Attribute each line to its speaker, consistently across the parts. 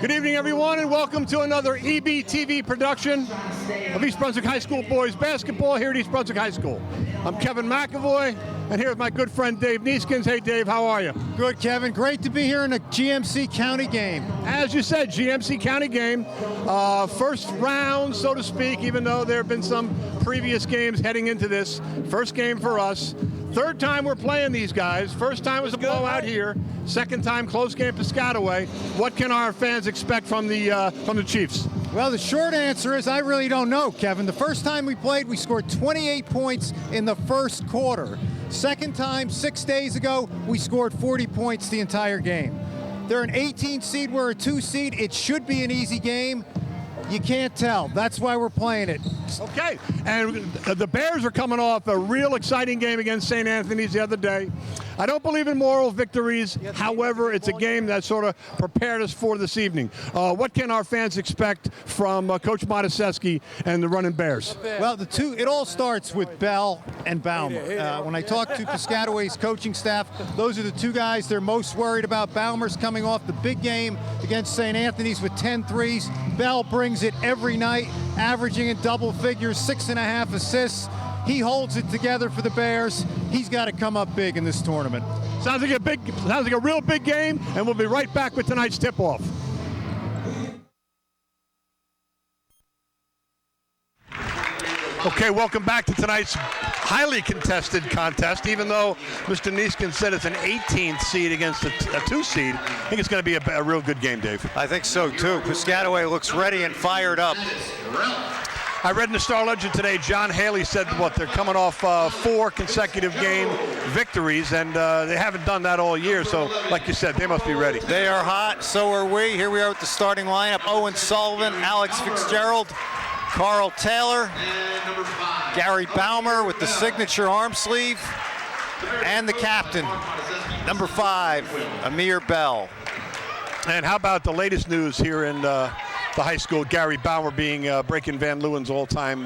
Speaker 1: Good evening, everyone, and welcome to another EBTV production of East Brunswick High School boys basketball here at East Brunswick High School. I'm Kevin McEvoy, and here with my good friend Dave Nieskens. Hey, Dave, how are you?
Speaker 2: Good, Kevin. Great to be here in a GMC County game.
Speaker 1: As you said, GMC County game, first round, so to speak, even though there have been some previous games heading into this. First game for us. Third time we're playing these guys. First time was a blowout here. Second time, close game, Piscataway. What can our fans expect from the Chiefs?
Speaker 2: Well, the short answer is I really don't know, Kevin. The first time we played, we scored 28 points in the first quarter. Second time, 6 days ago, we scored 40 points the entire game. They're an 18 seed, we're a 2 seed. It should be an easy game. You can't tell. That's why we're playing it.
Speaker 1: Okay, and the Bears are coming off a real exciting game against St. Anthony's the other day. I don't believe in moral victories. However, it's a game that sort of prepared us for this evening. What can our fans expect from Coach Mataseski and the running Bears?
Speaker 2: Well, it all starts with Bell and Baumer. When I talk to Piscataway's coaching staff, those are the two guys they're most worried about. Baumer's coming off the big game against St. Anthony's with 10 threes. Bell brings it every night, averaging in double figures, 6.5 assists. He holds it together for the Bears. He's got to come up big in this tournament.
Speaker 1: Sounds like a real big game, and we'll be right back with tonight's tip-off. Okay, welcome back to tonight's highly contested contest. Even though Mr. Nieskens said it's an 18th seed against a 2 seed, I think it's going to be a real good game, Dave.
Speaker 3: I think so, too. Piscataway looks ready and fired up.
Speaker 1: I read in the Star Ledger today, John Haley said, they're coming off 4 consecutive game victories, and they haven't done that all year, so like you said, they must be ready.
Speaker 3: They are hot, so are we. Here we are with the starting lineup. Owen Sullivan, Alex Fitzgerald, Carl Taylor, Gary Baumer with the signature arm sleeve, and the captain, number 5, Amir Bell.
Speaker 1: And how about the latest news here in the high school, Gary Baumer breaking Van Leeuwen's all-time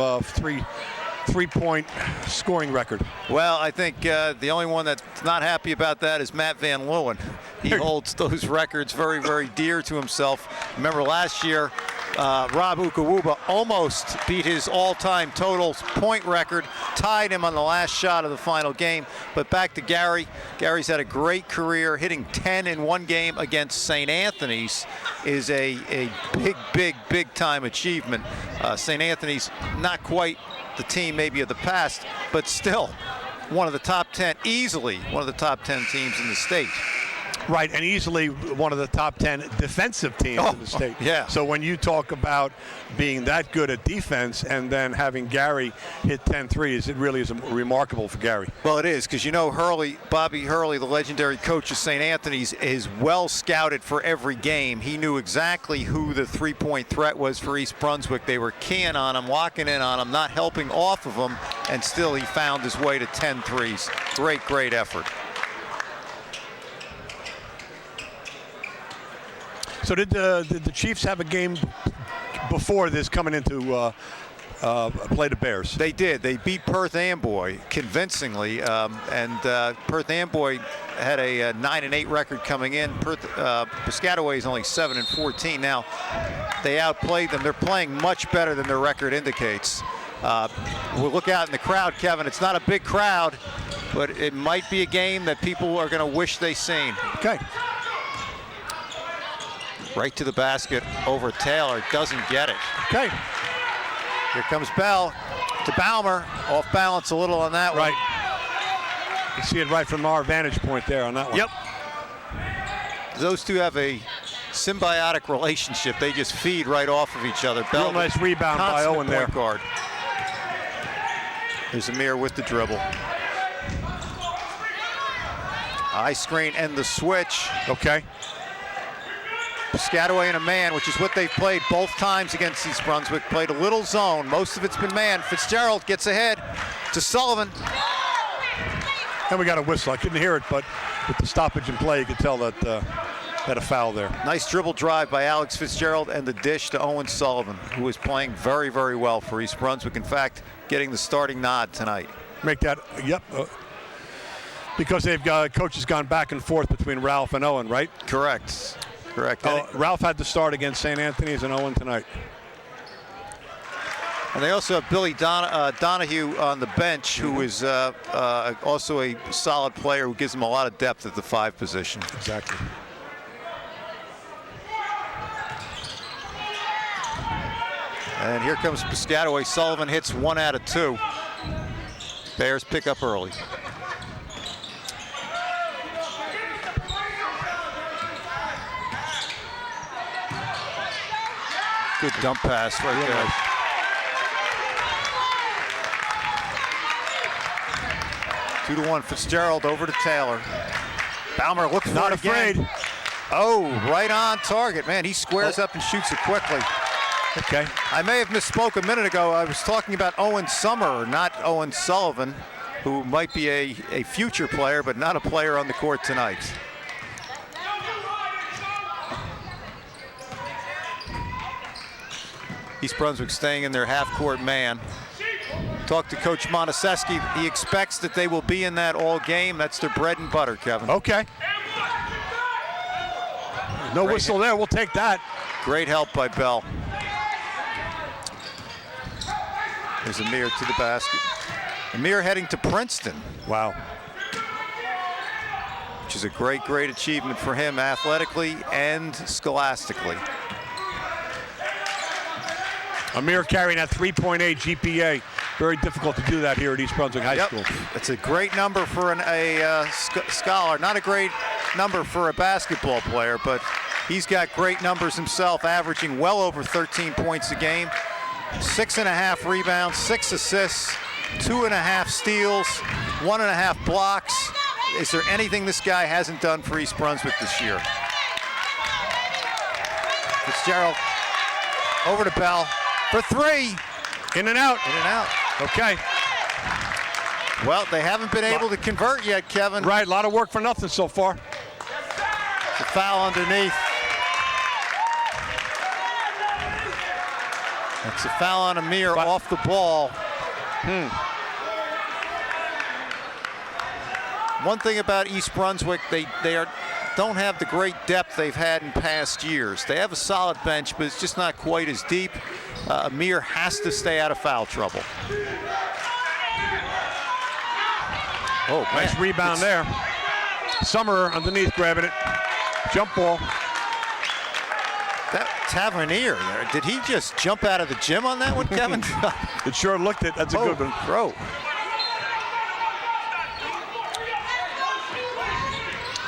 Speaker 1: three-point scoring record?
Speaker 3: Well, I think the only one that's not happy about that is Matt Van Leeuwen. He holds those records very, very dear to himself. Remember last year, Rob Ukawuba almost beat his all-time total point record, tied him on the last shot of the final game. But back to Gary. Gary's had a great career. Hitting 10 in one game against St. Anthony's is a big time achievement. St. Anthony's not quite the team maybe of the past, but still one of the top 10, easily one of the top 10 teams in the state.
Speaker 1: Right, and easily one of the top 10 defensive teams in the state.
Speaker 3: Yeah.
Speaker 1: So when you talk about being that good at defense and then having Gary hit 10 threes, it really is remarkable for Gary.
Speaker 3: Well, it is, because you know Bobby Hurley, the legendary coach of St. Anthony's, is well scouted for every game. He knew exactly who the three-point threat was for East Brunswick. They were keying on him, locking in on him, not helping off of him, and still he found his way to 10 threes. Great effort.
Speaker 1: So did the Chiefs have a game before this coming into play the Bears?
Speaker 3: They did. They beat Perth Amboy convincingly, and Perth Amboy had a 9-8 record coming in. Piscataway is only 7-14 now. They outplayed them. They're playing much better than their record indicates. We'll look out in the crowd, Kevin. It's not a big crowd, but it might be a game that people are going to wish they seen.
Speaker 1: Okay.
Speaker 3: Right to the basket over Taylor, doesn't get it.
Speaker 1: Okay.
Speaker 3: Here comes Bell to Baumer, off balance a little on that one.
Speaker 1: Right. You see it right from our vantage point there on that one.
Speaker 3: Yep. Those two have a symbiotic relationship. They just feed right off of each other. Bell,
Speaker 1: real nice rebound by Owen there.
Speaker 3: Guard. There's Amir with the dribble. High screen and the switch.
Speaker 1: Okay.
Speaker 3: Piscataway and a man, which is what they've played both times against East Brunswick. Played a little zone. Most of it's been man. Fitzgerald gets ahead to Sullivan.
Speaker 1: And we got a whistle. I couldn't hear it, but with the stoppage in play, you could tell that had a foul there.
Speaker 3: Nice dribble drive by Alex Fitzgerald and the dish to Owen Sullivan, who is playing very, very well for East Brunswick. In fact, getting the starting nod tonight.
Speaker 1: Make that, yep. Because they've got coaches gone back and forth between Ralph and Owen, right?
Speaker 3: Correct. correct.
Speaker 1: Ralph had to start against St. Anthony's and Owen tonight.
Speaker 3: And they also have Billy Donahue on the bench, who is also a solid player who gives them a lot of depth at the 5 position.
Speaker 1: Exactly.
Speaker 3: And here comes Piscataway. Sullivan hits 1 out of 2. Bears pick up early. Good dump pass right there. Nice. 2-1 Fitzgerald over to Taylor. Baumer looks
Speaker 1: not afraid.
Speaker 3: Oh, right on target. Man, he squares up and shoots it quickly.
Speaker 1: Okay.
Speaker 3: I may have misspoke a minute ago. I was talking about Owen Summer, not Owen Sullivan, who might be a future player, but not a player on the court tonight. East Brunswick staying in their half-court man. Talked to Coach Monteseschi. He expects that they will be in that all game. That's their bread and butter, Kevin.
Speaker 1: Okay. No whistle there. We'll take that.
Speaker 3: Great help by Bell. There's Amir to the basket. Amir heading to Princeton.
Speaker 1: Wow.
Speaker 3: Which is a great, great achievement for him athletically and scholastically.
Speaker 1: Amir carrying that 3.8 GPA. Very difficult to do that here at East Brunswick High School.
Speaker 3: It's a great number for a scholar. Not a great number for a basketball player, but he's got great numbers himself, averaging well over 13 points a game. 6.5 rebounds, 6 assists, 2.5 steals, 1.5 blocks. Is there anything this guy hasn't done for East Brunswick this year? Fitzgerald over to Bell for 3.
Speaker 1: In and out.
Speaker 3: In and out.
Speaker 1: Okay.
Speaker 3: Well, they haven't been able to convert yet, Kevin.
Speaker 1: Right, a lot of work for nothing so far.
Speaker 3: It's a foul underneath. It's a foul on Amir off the ball. One thing about East Brunswick, they don't have the great depth they've had in past years. They have a solid bench, but it's just not quite as deep. Amir has to stay out of foul trouble.
Speaker 1: Oh, nice rebound there. Summer underneath grabbing it. Jump ball.
Speaker 3: That Tavernier there, did he just jump out of the gym on that one, Kevin?
Speaker 1: It sure looked it. That's a good one.
Speaker 3: Bro.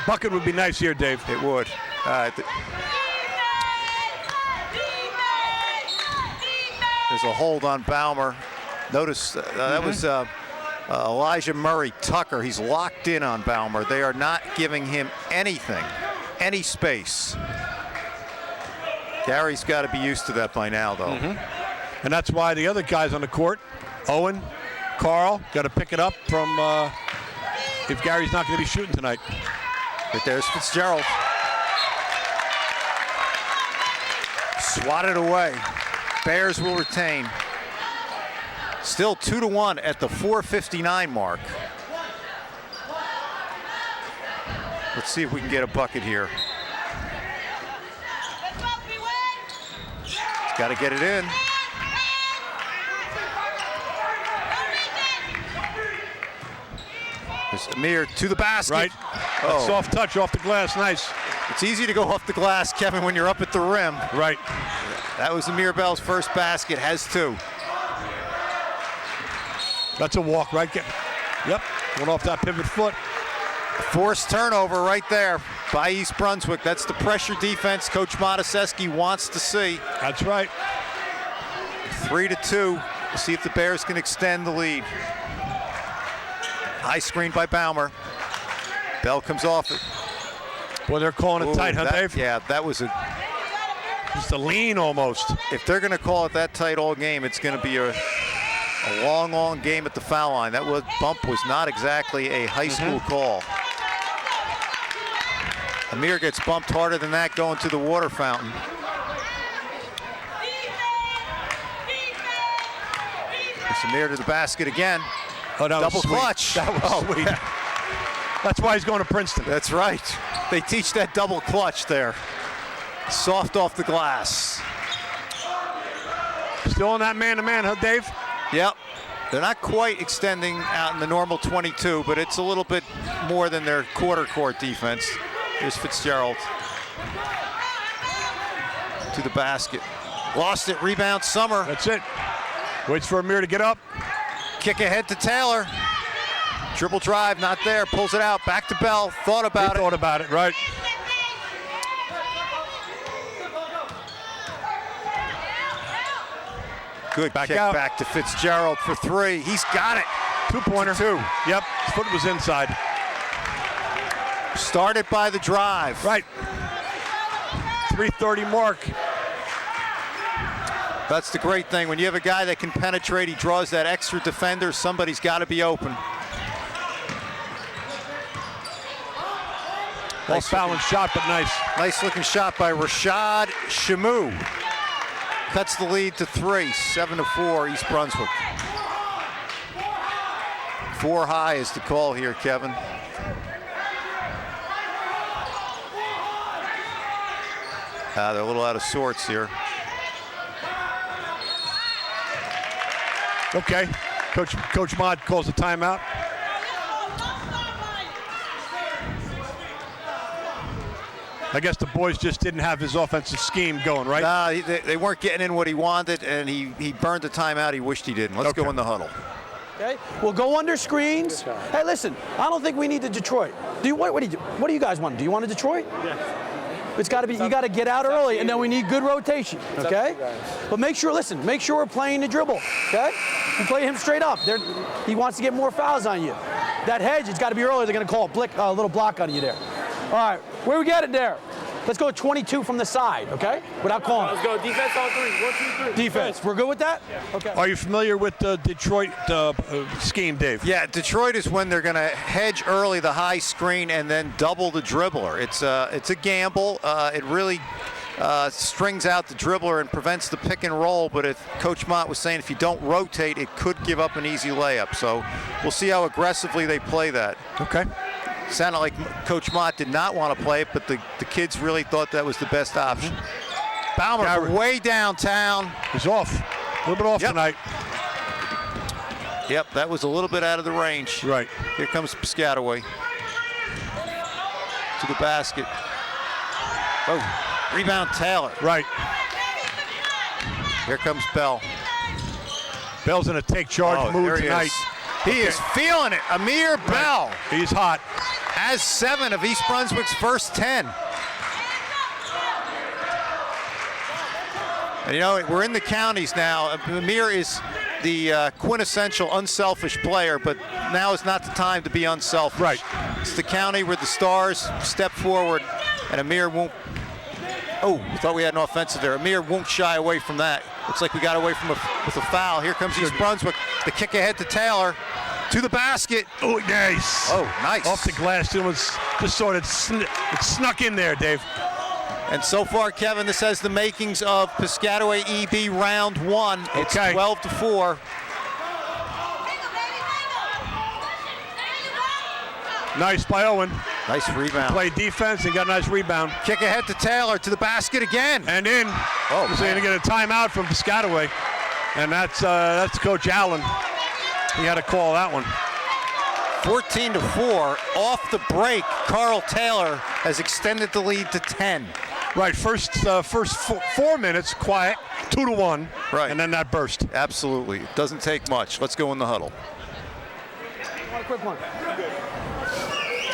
Speaker 1: Bucket would be nice here, Dave.
Speaker 3: It would. There's a hold on Baumer. Notice that was Elijah Murray Tucker. He's locked in on Baumer. They are not giving him anything, any space. Gary's got to be used to that by now, though.
Speaker 1: And that's why the other guys on the court, Owen, Carl, got to pick it up from if Gary's not going to be shooting tonight.
Speaker 3: But there's Fitzgerald. Swatted away. Bears will retain. Still 2-1 at the 4:59 mark. Let's see if we can get a bucket here. He's got to get it in. There's Amir to the basket.
Speaker 1: Right.
Speaker 3: Oh.
Speaker 1: Soft touch off the glass. Nice.
Speaker 3: It's easy to go off the glass, Kevin, when you're up at the rim.
Speaker 1: Right.
Speaker 3: That was Amir Bell's first basket. Has 2.
Speaker 1: That's a walk, right? Yep. Went off that pivot foot.
Speaker 3: Forced turnover right there by East Brunswick. That's the pressure defense Coach Monteseschi wants to see.
Speaker 1: That's right.
Speaker 3: 3-2. We'll see if the Bears can extend the lead. High screen by Baumer. Bell comes off it.
Speaker 1: Boy, they're calling it tight, huh, Dave?
Speaker 3: Yeah, that was
Speaker 1: just a lean almost.
Speaker 3: If they're going to call it that tight all game, it's going to be a long, long game at the foul line. That bump was not exactly a high school call. Amir gets bumped harder than that going to the water fountain. It's Amir to the basket again.
Speaker 1: Oh, that
Speaker 3: double
Speaker 1: was sweet.
Speaker 3: clutch.
Speaker 1: That was sweet. That's why he's going to Princeton.
Speaker 3: That's right. They teach that double clutch there. soft off the glass.
Speaker 1: Still on that man-to-man, huh, Dave?
Speaker 3: Yep. They're not quite extending out in the normal 22, but it's a little bit more than their quarter court defense. Here's Fitzgerald to the basket. Lost it, rebound Summer.
Speaker 1: That's it. Waits for Amir to get up.
Speaker 3: Kick ahead to Taylor. Dribble drive, not there. Pulls it out, back to Bell. Thought about it.
Speaker 1: Thought about it, right.
Speaker 3: Good
Speaker 1: back
Speaker 3: kick
Speaker 1: out.
Speaker 3: back to Fitzgerald for three. He's got it.
Speaker 1: Two-pointer.
Speaker 3: Two.
Speaker 1: Yep, his foot was inside.
Speaker 3: Started by the drive.
Speaker 1: Right. 3:30 mark.
Speaker 3: That's the great thing. When you have a guy that can penetrate, he draws that extra defender. Somebody's got to be open.
Speaker 1: Nice balanced shot, but nice.
Speaker 3: Nice looking shot by Rashad Shamu. Cuts the lead to 3, 7-4 East Brunswick. 4 high is the call here, Kevin. They're a little out of sorts here.
Speaker 1: Okay, Coach Mott calls a timeout. I guess the boys just didn't have his offensive scheme going, right?
Speaker 3: Nah, they weren't getting in what he wanted, and he burned the timeout he wished he didn't. Let's go in the huddle.
Speaker 4: Okay, we'll go under screens. Hey, listen, I don't think we need the Detroit. What do you guys want? Do you want a Detroit? Yeah. It's got to be. You got to get out early, and then we need good rotation. Okay, but make sure we're playing the dribble. Okay, you play him straight up. He wants to get more fouls on you. That hedge, it's got to be early. They're going to call a little block on you there. All right, where we get it there? Let's go 22 from the side, okay? Without calling.
Speaker 5: Let's go defense on 3. 1, 2, 3.
Speaker 4: Defense. We're good with that? Yeah. Okay.
Speaker 1: Are you familiar with the Detroit scheme, Dave?
Speaker 3: Yeah, Detroit is when they're going to hedge early the high screen and then double the dribbler. It's a gamble. It really strings out the dribbler and prevents the pick and roll. But if Coach Mott was saying if you don't rotate, it could give up an easy layup. So we'll see how aggressively they play that.
Speaker 1: Okay.
Speaker 3: Sounded like Coach Mott did not want to play it, but the kids really thought that was the best option. Balmer way downtown.
Speaker 1: He's off. A little bit off tonight.
Speaker 3: Yep, that was a little bit out of the range.
Speaker 1: Right.
Speaker 3: Here comes Piscataway to the basket. Oh, rebound Taylor.
Speaker 1: Right.
Speaker 3: Here comes Bell.
Speaker 1: Bell's in a take charge mood tonight.
Speaker 3: He is feeling it. Amir Bell.
Speaker 1: He's hot.
Speaker 3: Has 7 of East Brunswick's first 10. And you know, we're in the counties now. Amir is the quintessential unselfish player, but now is not the time to be unselfish.
Speaker 1: Right.
Speaker 3: It's the county where the stars step forward, and Amir won't. Oh, we thought we had an offensive there. Amir won't shy away from that. Looks like we got away from with a foul. Here comes East Brunswick. The kick ahead to Taylor. To the basket.
Speaker 1: Oh, nice.
Speaker 3: Oh, nice.
Speaker 1: Off the glass. It was just sort of it snuck in there, Dave.
Speaker 3: And so far, Kevin, this has the makings of Piscataway EB round 1. It's 12-4.
Speaker 1: Nice by Owen.
Speaker 3: Nice rebound.
Speaker 1: Played defense and got a nice rebound.
Speaker 3: Kick ahead to Taylor to the basket again.
Speaker 1: And in.
Speaker 3: Oh,
Speaker 1: he's going to get a timeout from Piscataway. And that's Coach Allen. He had to call that one.
Speaker 3: 14-4 off the break. Carl Taylor has extended the lead to 10.
Speaker 1: Right, first 4 minutes quiet, 2-1.
Speaker 3: Right,
Speaker 1: and then that burst.
Speaker 3: Absolutely, it doesn't take much. Let's go in the huddle.
Speaker 4: One quick one.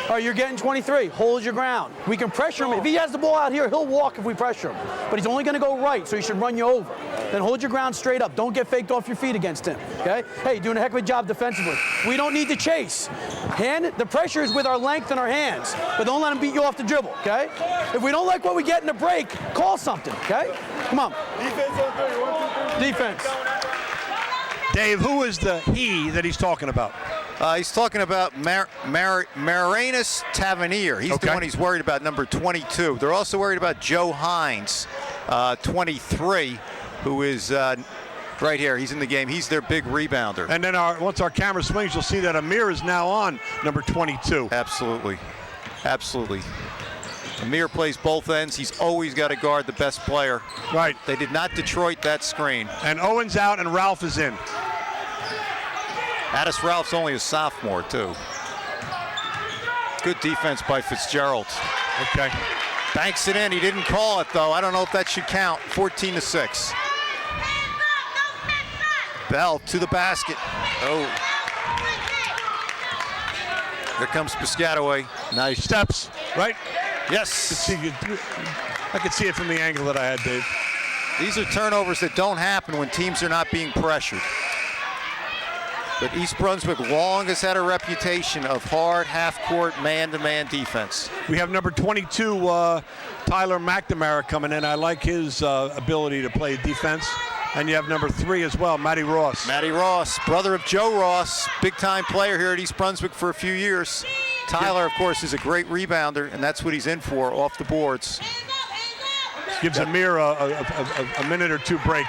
Speaker 4: All right, you're getting 23. Hold your ground. We can pressure him. If he has the ball out here, he'll walk if we pressure him. But he's only going to go right, so he should run you over. Then hold your ground straight up. Don't get faked off your feet against him, okay? Hey, you're doing a heck of a job defensively. We don't need to chase. The pressure is with our length and our hands, but don't let him beat you off the dribble, okay? If we don't like what we get in the break, call something, okay? Come on.
Speaker 5: Defense on 3. 1, 2, 3.
Speaker 4: Defense.
Speaker 1: Dave, who is the he that he's talking about?
Speaker 3: He's talking about Marinus Tavernier. He's the one he's worried about, number 22. They're also worried about Joe Hines, 23, who is right here. He's in the game. He's their big rebounder.
Speaker 1: And then once our camera swings, you'll see that Amir is now on number 22.
Speaker 3: Absolutely. Absolutely. Amir plays both ends. He's always got to guard the best player.
Speaker 1: Right.
Speaker 3: They did not Detroit that screen.
Speaker 1: And Owen's out and Ralph is in.
Speaker 3: Addis Ralph's only a sophomore, too. Good defense by Fitzgerald.
Speaker 1: Okay.
Speaker 3: Banks it in. He didn't call it, though. I don't know if that should count. 14-6. Bell to the basket. Oh. Here comes Piscataway. Nice.
Speaker 1: Steps, right?
Speaker 3: Yes.
Speaker 1: I could see it from the angle that I had, Dave.
Speaker 3: These are turnovers that don't happen when teams are not being pressured. But East Brunswick long has had a reputation of hard half-court man-to-man defense.
Speaker 1: We have number 22, Tyler McNamara, coming in. I like his ability to play defense. And you have number 3 as well, Matty Ross.
Speaker 3: Matty Ross, brother of Joe Ross, big-time player here at East Brunswick for a few years. Tyler, of course, is a great rebounder, and that's what he's in for, off the boards.
Speaker 1: Gives Amir a minute or two break.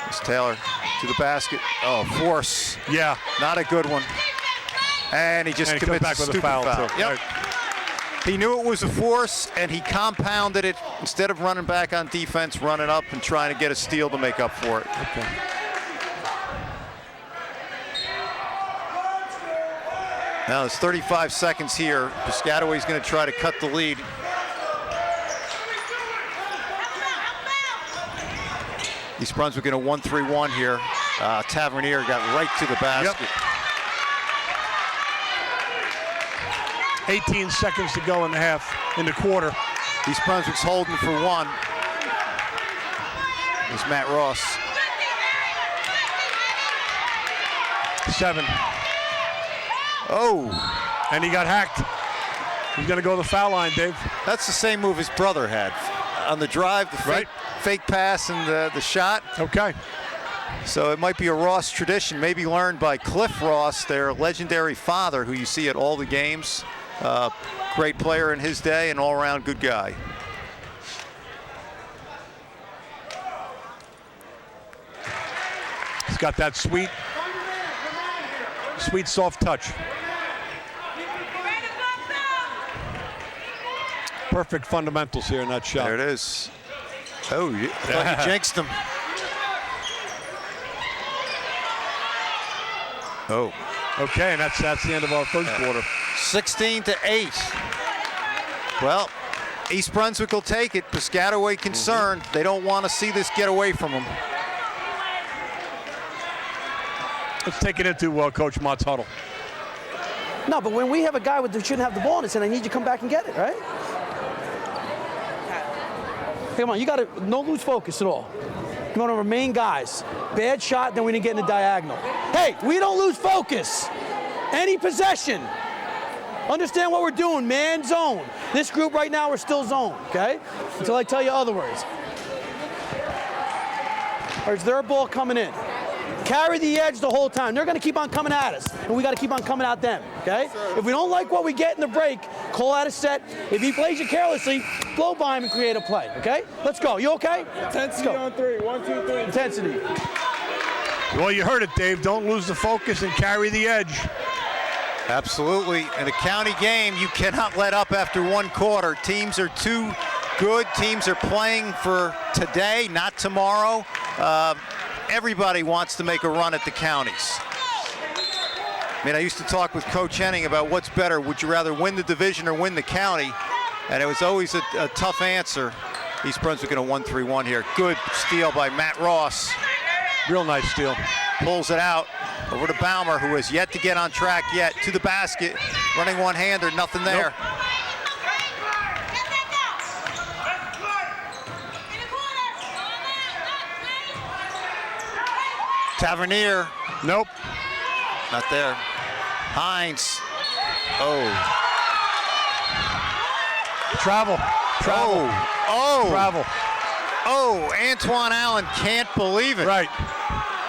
Speaker 3: It's Taylor to the basket. Oh, force.
Speaker 1: Yeah.
Speaker 3: Not a good one. And he just
Speaker 1: And he comes
Speaker 3: commits
Speaker 1: back
Speaker 3: a
Speaker 1: with a
Speaker 3: stupid
Speaker 1: foul,
Speaker 3: foul.
Speaker 1: too.
Speaker 3: Yep.
Speaker 1: Right.
Speaker 3: He knew it was a force, and he compounded it. Instead of running back on defense, running up and trying to get a steal to make up for it.
Speaker 1: Okay.
Speaker 3: Now there's 35 seconds here. Piscataway's going to try to cut the lead. East Brunswick in a 1-3-1 here. Tavernier got right to the basket.
Speaker 1: Yep. 18 seconds to go in the quarter.
Speaker 3: East Brunswick's holding for 1. There's Matt Ross.
Speaker 1: 7.
Speaker 3: Oh.
Speaker 1: And he got hacked. He's going to go to the foul line, Dave.
Speaker 3: That's the same move his brother had. On the drive, the fake pass and the shot.
Speaker 1: Okay.
Speaker 3: So it might be a Ross tradition, maybe learned by Cliff Ross, their legendary father, who you see at all the games. Great player in his day, and all-around good guy.
Speaker 1: He's got that sweet, soft touch. Perfect fundamentals here in that shot.
Speaker 3: There it is. Oh, I thought you jinxed him. Oh.
Speaker 1: Okay, and that's the end of our first quarter.
Speaker 3: 16-8. Well, East Brunswick will take it. Piscataway concerned. They don't want to see this get away from them.
Speaker 1: Let's take it into Coach Mott's huddle.
Speaker 4: No, but when we have a guy that shouldn't have the ball and I need you to come back and get it, right? Come on, you got to no lose focus at all. You want to remain guys. Bad shot, then we didn't get in the diagonal. Hey, we don't lose focus. Any possession. Understand what we're doing, man, zone. This group right now, we're still zone, okay? Until I tell you otherwise. Or is there a ball coming in? Carry the edge the whole time. They're going to keep on coming at us, and we got to keep on coming at them, okay? If we don't like what we get in the break, call out a set. If he plays you carelessly, blow by him and create a play, okay? Let's go. You okay?
Speaker 5: Intensity on 3. 1, 2, 3.
Speaker 4: Intensity.
Speaker 1: Well, you heard it, Dave. Don't lose the focus and carry the edge.
Speaker 3: Absolutely. In a county game, you cannot let up after one quarter. Teams are too good. Teams are playing for today, not tomorrow. Everybody wants to make a run at the counties. I mean, I used to talk with Coach Henning about what's better. Would you rather win the division or win the county? And it was always a tough answer. East Brunswick in a 1-3-1 here. Good steal by Matt Ross.
Speaker 1: Real nice steal.
Speaker 3: Pulls it out over to Baumer, who has yet to get on track yet. To the basket. Running one-hander, nothing there.
Speaker 1: Nope.
Speaker 3: Tavernier.
Speaker 1: Nope.
Speaker 3: Not there. Hines. Oh.
Speaker 1: Travel.
Speaker 3: Oh.
Speaker 1: Travel.
Speaker 3: Oh, Antoine Allen can't believe it.
Speaker 1: Right.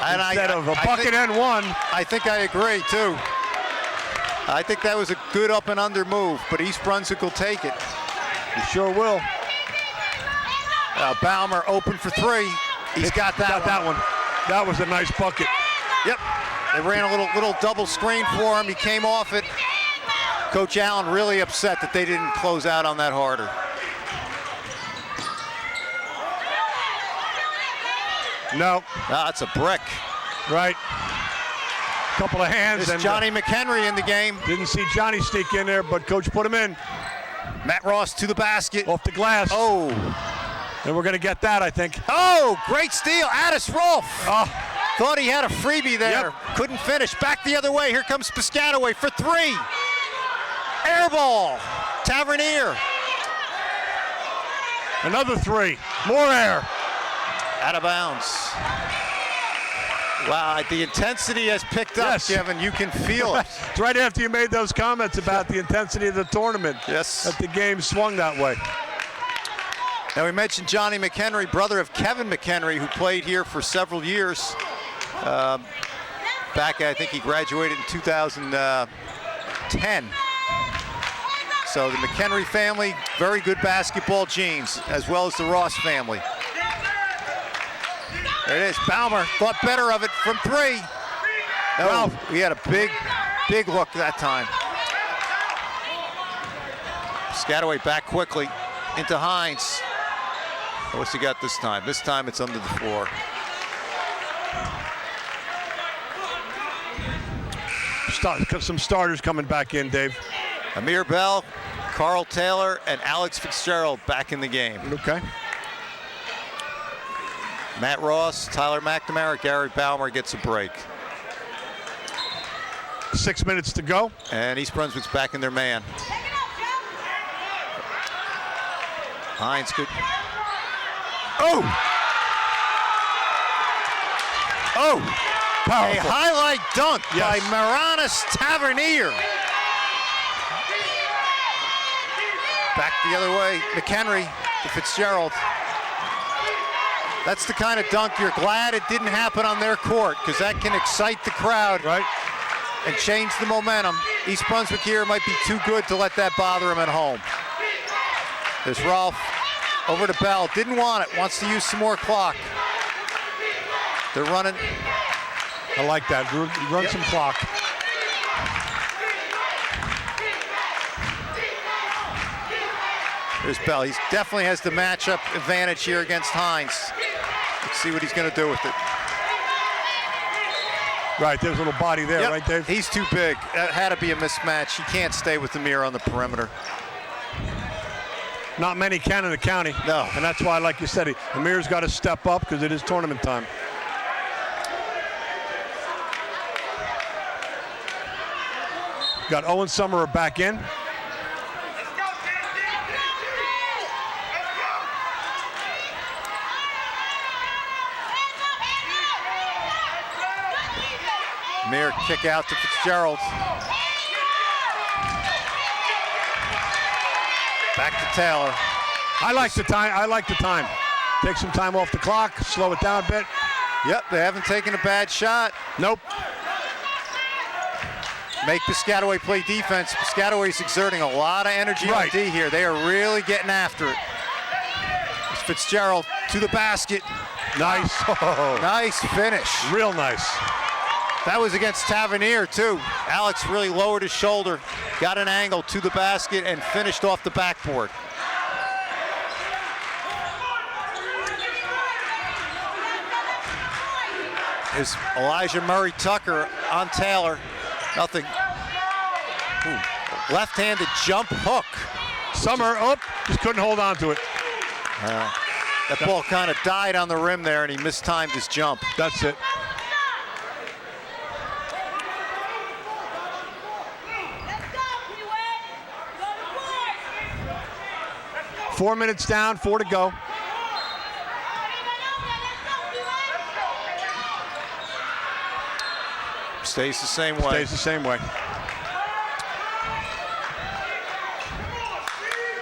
Speaker 3: And
Speaker 1: Instead of a bucket and one.
Speaker 3: I think I agree, too. I think that was a good up and under move, but East Brunswick will take it.
Speaker 1: You sure will.
Speaker 3: Baumer open for 3. He's got that one.
Speaker 1: That was a nice bucket.
Speaker 3: Yep. They ran a little double screen for him. He came off it. Coach Allen really upset that they didn't close out on that harder.
Speaker 1: No.
Speaker 3: That's a brick.
Speaker 1: Right. Couple of hands.
Speaker 3: There's Johnny McHenry in the game.
Speaker 1: Didn't see Johnny sneak in there, but coach put him in.
Speaker 3: Matt Ross to the basket.
Speaker 1: Off the glass.
Speaker 3: Oh.
Speaker 1: And we're going to get that, I think.
Speaker 3: Oh, great steal. Addis Rolfe.
Speaker 1: Oh.
Speaker 3: Thought he had a freebie there.
Speaker 1: Yep.
Speaker 3: Couldn't finish. Back the other way. Here comes Piscataway for three. Air ball. Tavernier.
Speaker 1: Another three. More air.
Speaker 3: Out of bounds. Wow, the intensity has picked up,
Speaker 1: Yes.
Speaker 3: Kevin. You can feel it.
Speaker 1: It's right after you made those comments about the intensity of the tournament.
Speaker 3: Yes.
Speaker 1: That the game swung that way.
Speaker 3: Now we mentioned Johnny McHenry, brother of Kevin McHenry, who played here for several years. Back, I think he graduated in 2010. So the McHenry family, very good basketball genes, as well as the Ross family. There it is. Baumer thought better of it from three. No, he had a big look that time. Piscataway back quickly into Hines. What's he got this time? This time it's under the floor.
Speaker 1: Some starters coming back in, Dave.
Speaker 3: Amir Bell, Carl Taylor, and Alex Fitzgerald back in the game.
Speaker 1: Okay.
Speaker 3: Matt Ross, Tyler McNamara, Gary Baumer gets a break.
Speaker 1: 6 minutes to go.
Speaker 3: And East Brunswick's back in their man. Hines could. Oh! Oh!
Speaker 1: Powerful.
Speaker 3: A highlight dunk by
Speaker 1: Yes.
Speaker 3: Maranis Tavernier. Back the other way, McHenry to Fitzgerald. That's the kind of dunk you're glad it didn't happen on their court, because that can excite the crowd,
Speaker 1: Right.
Speaker 3: and change the momentum. East Brunswick here might be too good to let that bother him at home. There's Rolfe over to Bell. Didn't want it. Wants to use some more clock. They're running.
Speaker 1: I like that. Run some clock.
Speaker 3: There's Bell. He definitely has the matchup advantage here against Hines. Let's see what he's going to do with it.
Speaker 1: Right, there's a little body there,
Speaker 3: Yep,
Speaker 1: right, Dave?
Speaker 3: he's too big. That had to be a mismatch. He can't stay with Amir on the perimeter.
Speaker 1: Not many can in the county.
Speaker 3: No.
Speaker 1: And that's why, like you said, Amir's got to step up because it is tournament time. Got Owen Summerer back in.
Speaker 3: Amir kick out to Fitzgerald. Back to Taylor.
Speaker 1: I like the time. Take some time off the clock, slow it down a bit.
Speaker 3: Yep, they haven't taken a bad shot.
Speaker 1: Nope.
Speaker 3: Make Piscataway play defense. Piscataway's exerting a lot of energy on D here. They are really getting after it. It's Fitzgerald to the basket.
Speaker 1: Nice. Oh,
Speaker 3: Nice finish.
Speaker 1: real nice.
Speaker 3: That was against Tavernier too. Alex really lowered his shoulder, got an angle to the basket, and finished off the backboard. There's Elijah Murray Tucker on Taylor. Nothing. Ooh. Left-handed jump hook.
Speaker 1: Summer, just couldn't hold on to it.
Speaker 3: That ball kind of died on the rim there, and he mistimed his jump.
Speaker 1: That's it. Four minutes down, 4 to go.
Speaker 3: Stays the same way.
Speaker 1: Stays the same way.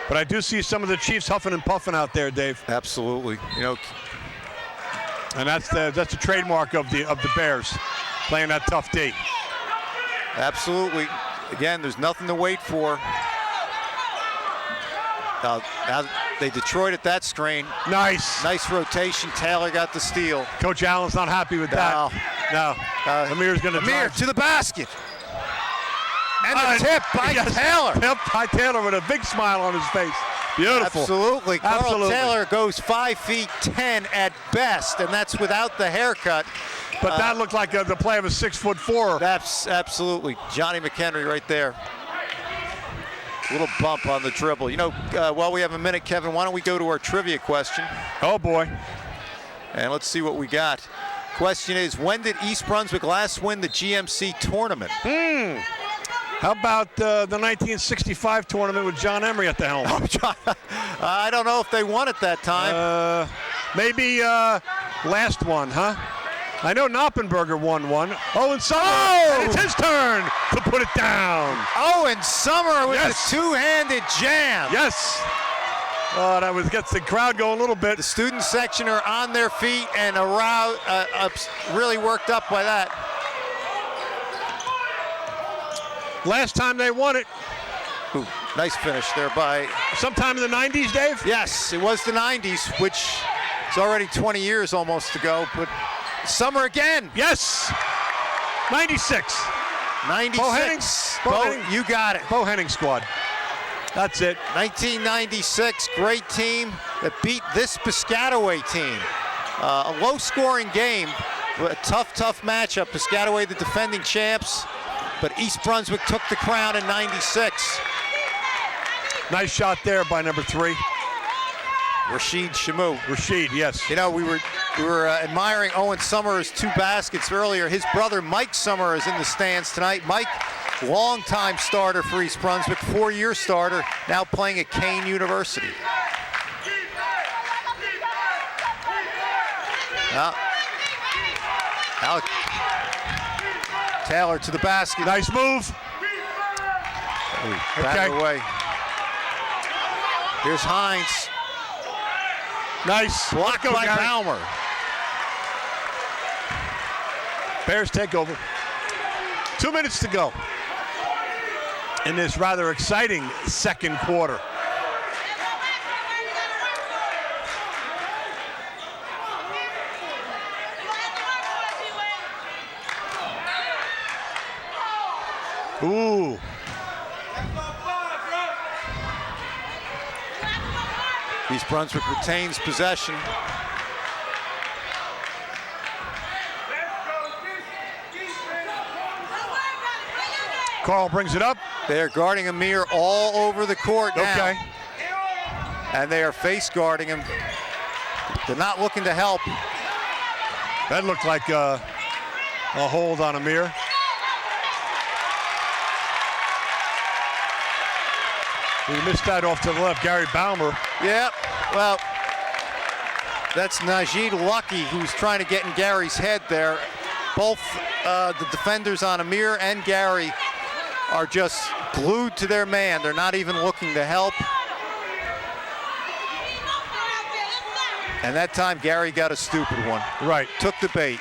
Speaker 1: But I do see some of the Chiefs huffing and puffing out there, Dave.
Speaker 3: Absolutely. You know,
Speaker 1: And that's the trademark of the Bears, playing that tough D.
Speaker 3: absolutely. Again, there's nothing to wait for. Now they Detroit at that screen.
Speaker 1: Nice.
Speaker 3: Nice rotation. Taylor got the steal.
Speaker 1: Coach Allen's not happy with that. No. Amir's going to
Speaker 3: Amir
Speaker 1: drive.
Speaker 3: to the basket. And
Speaker 1: Uh,
Speaker 3: the tip by
Speaker 1: yes,
Speaker 3: Taylor.
Speaker 1: Tip by Taylor with a big smile on his face. Beautiful.
Speaker 3: Absolutely. Carl
Speaker 1: Absolutely.
Speaker 3: Taylor goes 5'10" at best, and that's without the haircut.
Speaker 1: But that looked like the play of a 6'4".
Speaker 3: That's absolutely Johnny McHenry right there. Little bump on the dribble. You know, while we have a minute, Kevin, why don't we go to our trivia question?
Speaker 1: Oh, boy.
Speaker 3: And let's see what we got. Question is, when did East Brunswick last win the GMC tournament?
Speaker 1: How about the 1965 tournament with John Emery at the helm?
Speaker 3: I don't know if they won at that time.
Speaker 1: Maybe last one, huh? I know Knoppenberger won one. Owen Summer, and it's his turn to put it down.
Speaker 3: Owen Summer with
Speaker 1: Yes.
Speaker 3: the two-handed jam.
Speaker 1: Yes. Oh, that gets the crowd going a little bit.
Speaker 3: The student section are on their feet and aroused, really worked up by that.
Speaker 1: Last time they won it,
Speaker 3: Ooh, nice finish there by...
Speaker 1: sometime in the 90s, Dave?
Speaker 3: Yes, it was the 90s, which is already 20 years almost ago, but Summer again.
Speaker 1: Yes. 96.
Speaker 3: 96.
Speaker 1: Bo Hennings. Bo
Speaker 3: Bo,
Speaker 1: Hennings.
Speaker 3: you got it.
Speaker 1: Bo Henning squad. That's it.
Speaker 3: 1996, great team that beat this Piscataway team. A low-scoring game, but a tough matchup. Piscataway, the defending champs, but East Brunswick took the crown in 96.
Speaker 1: Nice shot there by number 3.
Speaker 3: Rashid Shamu.
Speaker 1: Rashid, yes.
Speaker 3: You know, we were admiring Owen Summer's 2 baskets earlier. His brother Mike Summer is in the stands tonight. Mike, longtime starter for East Brunswick, 4-year starter, now playing at Kane University. Alec Taylor to the basket.
Speaker 1: Nice move.
Speaker 3: Back away. Here's Hines.
Speaker 1: Nice.
Speaker 3: Blocked by
Speaker 1: Gary.
Speaker 3: Balmer.
Speaker 1: Bears take over. 2 minutes to go in this rather exciting second quarter. Ooh.
Speaker 3: East Brunswick retains possession.
Speaker 1: Carl brings it up.
Speaker 3: They're guarding Amir all over the court now.
Speaker 1: Okay.
Speaker 3: And they are face guarding him. They're not looking to help.
Speaker 1: That looked like a hold on Amir. He missed that off to the left, Gary Balmer.
Speaker 3: Yeah, well, that's Najee Lucky who's trying to get in Gary's head there. Both the defenders on Amir and Gary are just glued to their man. They're not even looking to help. And that time, Gary got a stupid one.
Speaker 1: Right.
Speaker 3: Took the bait.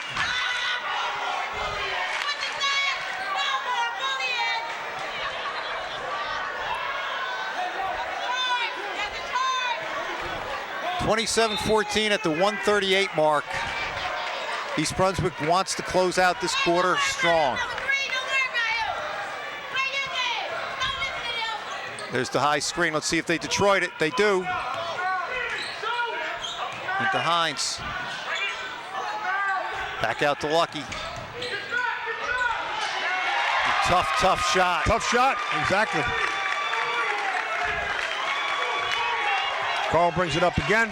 Speaker 3: (27-14) at the 138 mark. East Brunswick wants to close out this quarter strong. There's the high screen. Let's see if they Detroit it. They do. Into Hines. Back out to Lucky. Tough shot.
Speaker 1: Tough shot, exactly. Carl brings it up again.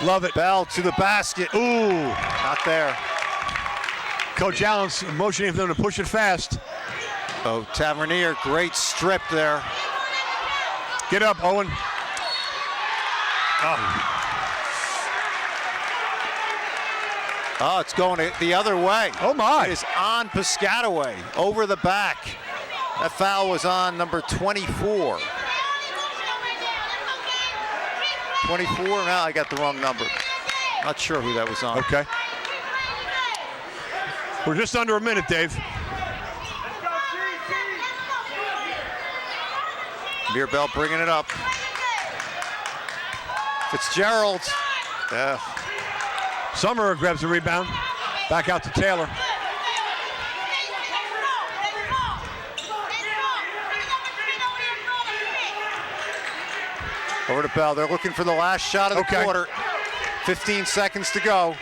Speaker 1: Love it.
Speaker 3: Bell to the basket.
Speaker 1: Ooh.
Speaker 3: Not there.
Speaker 1: Coach Allen's motioning for them to push it fast.
Speaker 3: Oh, Tavernier, great strip there.
Speaker 1: Get up, Owen.
Speaker 3: Oh, it's going the other way.
Speaker 1: Oh, my.
Speaker 3: It is on Piscataway, over the back. That foul was on number 24. 24? No, I got the wrong number. Not sure who that was on.
Speaker 1: Okay. We're just under a minute, Dave.
Speaker 3: Mirabel bringing it up. Fitzgerald. Yeah.
Speaker 1: Summer grabs the rebound. Back out to Taylor.
Speaker 3: Over to Bell. They're looking for the last shot of the quarter. 15 seconds to go.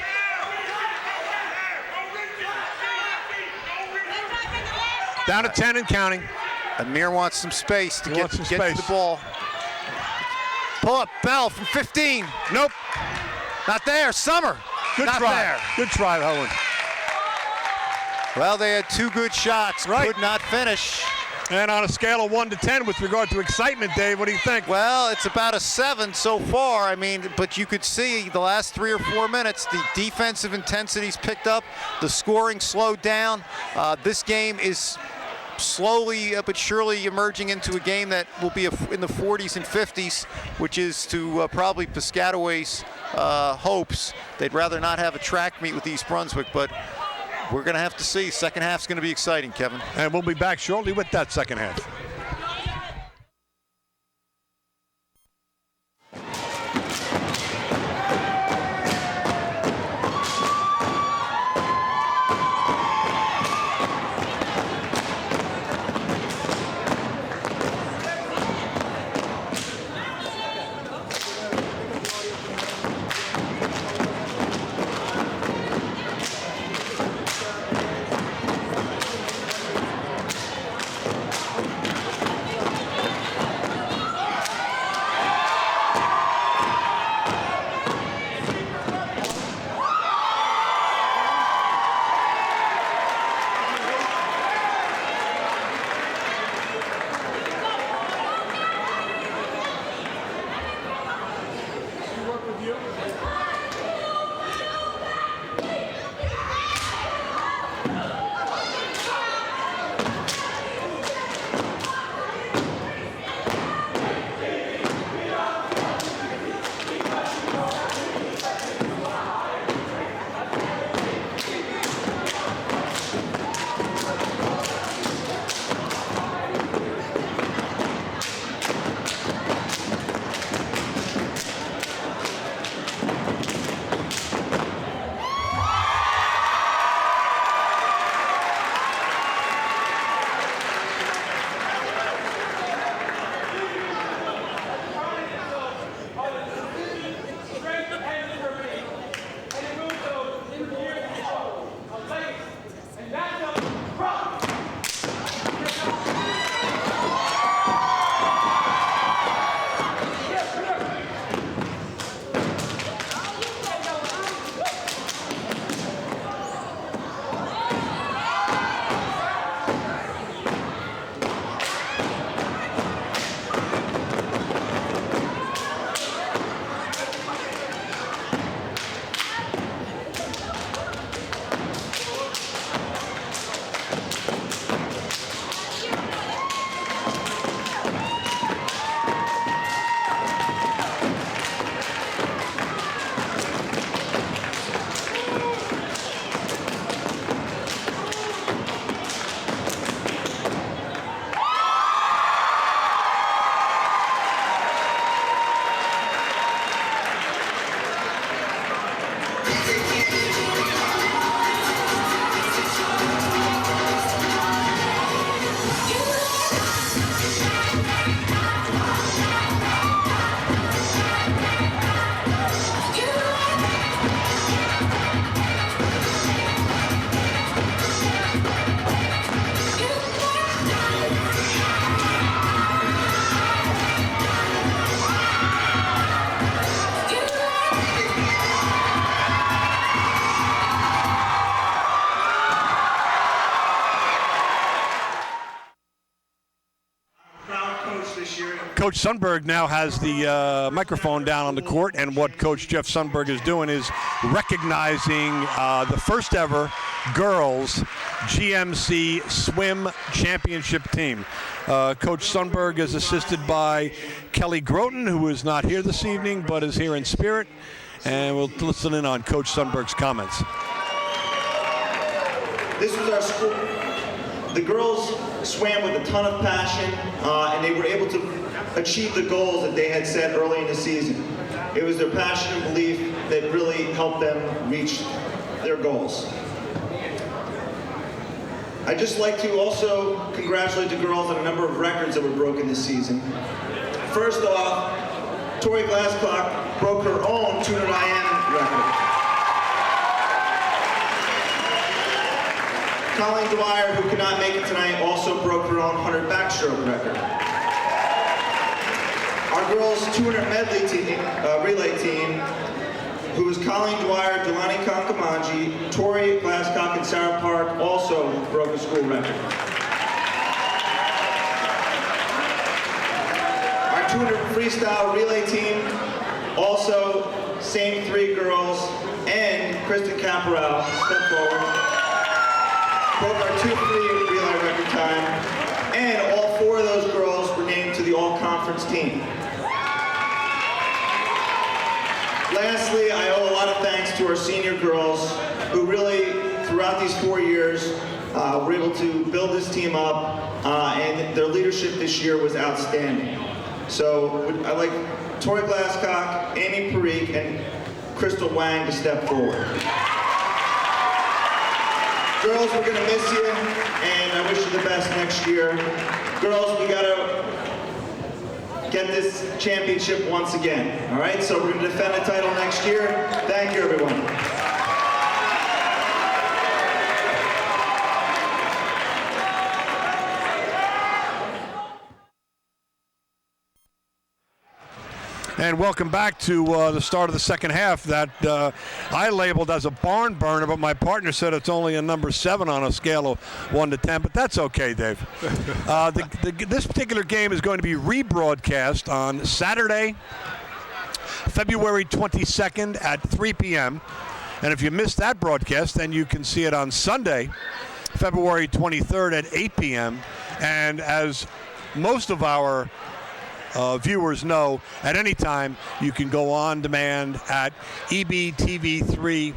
Speaker 1: Down to 10 and counting.
Speaker 3: Amir wants some space to get to the ball. Pull up, Bell from 15. Nope. Not there. Summer.
Speaker 1: Good
Speaker 3: Not
Speaker 1: try.
Speaker 3: there.
Speaker 1: Good try, Owen.
Speaker 3: Well, they had two good shots.
Speaker 1: Right.
Speaker 3: Could not finish.
Speaker 1: And on a scale of 1 to 10 with regard to excitement, Dave, what do you think?
Speaker 3: Well, it's about a 7 so far. I mean, but you could see the last 3 or 4 minutes, the defensive intensity's picked up, the scoring slowed down. This game is slowly but surely emerging into a game that will be in the 40s and 50s, which is to probably Piscataway's hopes. They'd rather not have a track meet with East Brunswick, but we're going to have to see. Second half's going to be exciting, Kevin.
Speaker 1: And we'll be back shortly with that second half. Coach Sundberg now has the microphone down on the court, and what Coach Jeff Sundberg is doing is recognizing the first ever girls GMC swim championship team. Coach Sundberg is assisted by Kelly Groten, who is not here this evening but is here in spirit, and we'll listen in on Coach Sundberg's comments.
Speaker 6: This was our school. The girls swam with a ton of passion, and they were able to achieve the goals that they had set early in the season. It was their passion and belief that really helped them reach their goals. I'd just like to also congratulate the girls on a number of records that were broken this season. First off, Tori Glasscock broke her own 200 IM record. Colleen Dwyer, who could not make it tonight, also broke her own 100 backstroke record. Our girls' 200 medley team, relay team, who was Colleen Dwyer, Jelani Kankamanji, Tori Glasscock, and Sarah Park, also broke a school record. Our 200 freestyle relay team, also same 3 girls, and Kristen Caporal stepped forward, broke our 2-3 relay record time, and all 4 of those girls were named to the all-conference team. Lastly, I owe a lot of thanks to our senior girls who really, throughout these 4 years, were able to build this team up, and their leadership this year was outstanding. So I'd like Tori Glasscock, Amy Parikh, and Crystal Wang to step forward. Girls, we're gonna miss you, and I wish you the best next year. Girls, we gotta get this championship once again, all right? So we're gonna defend the title next year. Thank you, everyone.
Speaker 1: And welcome back to the start of the second half that I labeled as a barn burner, but my partner said it's only a number 7 on a scale of 1 to 10, but that's okay, Dave. This particular game is going to be rebroadcast on Saturday, February 22nd at 3 p.m. And if you missed that broadcast, then you can see it on Sunday, February 23rd at 8 p.m. And as most of our viewers know, at any time you can go on demand at ebtv3.org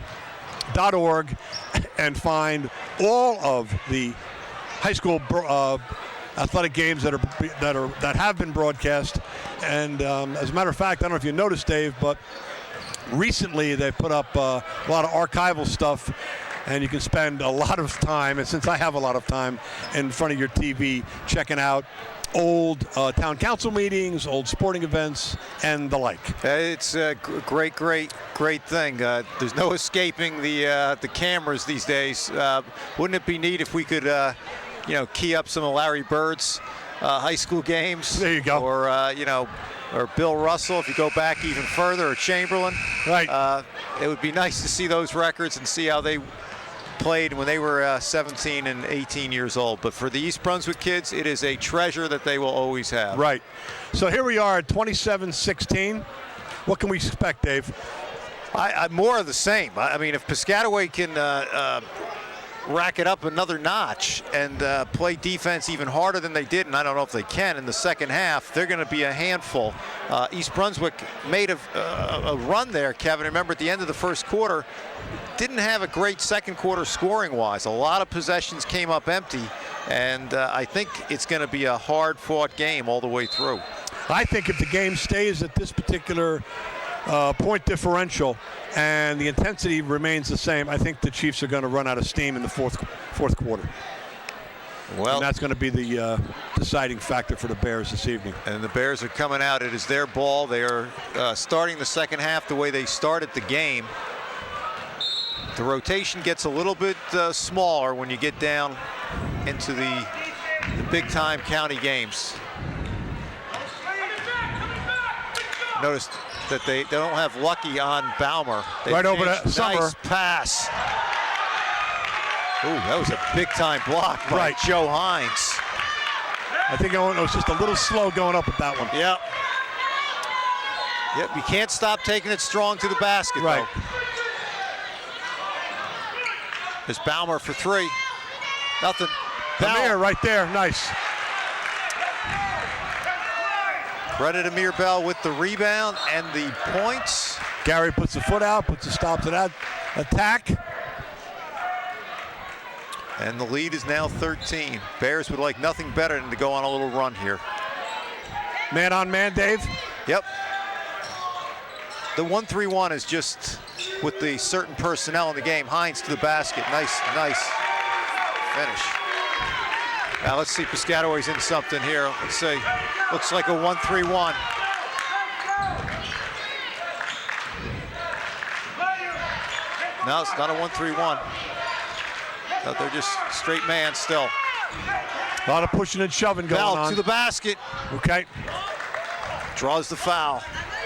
Speaker 1: and find all of the high school athletic games that have been broadcast. And as a matter of fact, I don't know if you noticed, Dave, but recently they put up a lot of archival stuff, and you can spend a lot of time, and since I have a lot of time, in front of your TV checking out old town council meetings, old sporting events, and the like.
Speaker 3: It's a great thing. There's no escaping the cameras these days. Wouldn't it be neat if we could, key up some of Larry Bird's high school games?
Speaker 1: There you go.
Speaker 3: Or or Bill Russell, if you go back even further, or Chamberlain.
Speaker 1: Right.
Speaker 3: It would be nice to see those records and see how they played when they were 17 and 18 years old. But for the East Brunswick kids, it is a treasure that they will always have.
Speaker 1: Right. So here we are at 27-16. What can we expect, Dave?
Speaker 3: More of the same. I mean, if Piscataway can rack it up another notch and play defense even harder than they did, and I don't know if they can in the second half, they're going to be a handful. East Brunswick made a run there, Kevin. Remember, at the end of the first quarter, didn't have a great second quarter scoring-wise. A lot of possessions came up empty, and I think it's going to be a hard-fought game all the way through.
Speaker 1: I think if the game stays at this particular point differential and the intensity remains the same, I think the Chiefs are going to run out of steam in the fourth quarter.
Speaker 3: Well,
Speaker 1: and that's going to be the deciding factor for the Bears this evening.
Speaker 3: And the Bears are coming out. It is their ball. They are starting the second half the way they started the game. The rotation gets a little bit smaller when you get down into the big-time county games. Notice that they don't have Lucky on Baumer.
Speaker 1: Right over to Summer.
Speaker 3: Nice pass. Ooh, that was a big-time block by Joe Hines.
Speaker 1: I think it was just a little slow going up with that one.
Speaker 3: Yep. Yep, you can't stop taking it strong to the basket,
Speaker 1: right.
Speaker 3: though. There's Baumer for 3. Nothing.
Speaker 1: Amir right there, nice.
Speaker 3: Credit Amir Bell with the rebound and the points.
Speaker 1: Gary puts the foot out, puts a stop to that attack.
Speaker 3: And the lead is now 13. Bears would like nothing better than to go on a little run here.
Speaker 1: Man on man, Dave.
Speaker 3: Yep. The 1-3-1 is just with the certain personnel in the game. Hines to the basket. Nice finish. Now let's see, Piscataway's in something here. Let's see. Looks like a 1-3-1. No, it's not a 1-3-1. No, they're just straight man still.
Speaker 1: A lot of pushing and shoving going on.
Speaker 3: Bell to the basket.
Speaker 1: Okay.
Speaker 3: Draws the foul.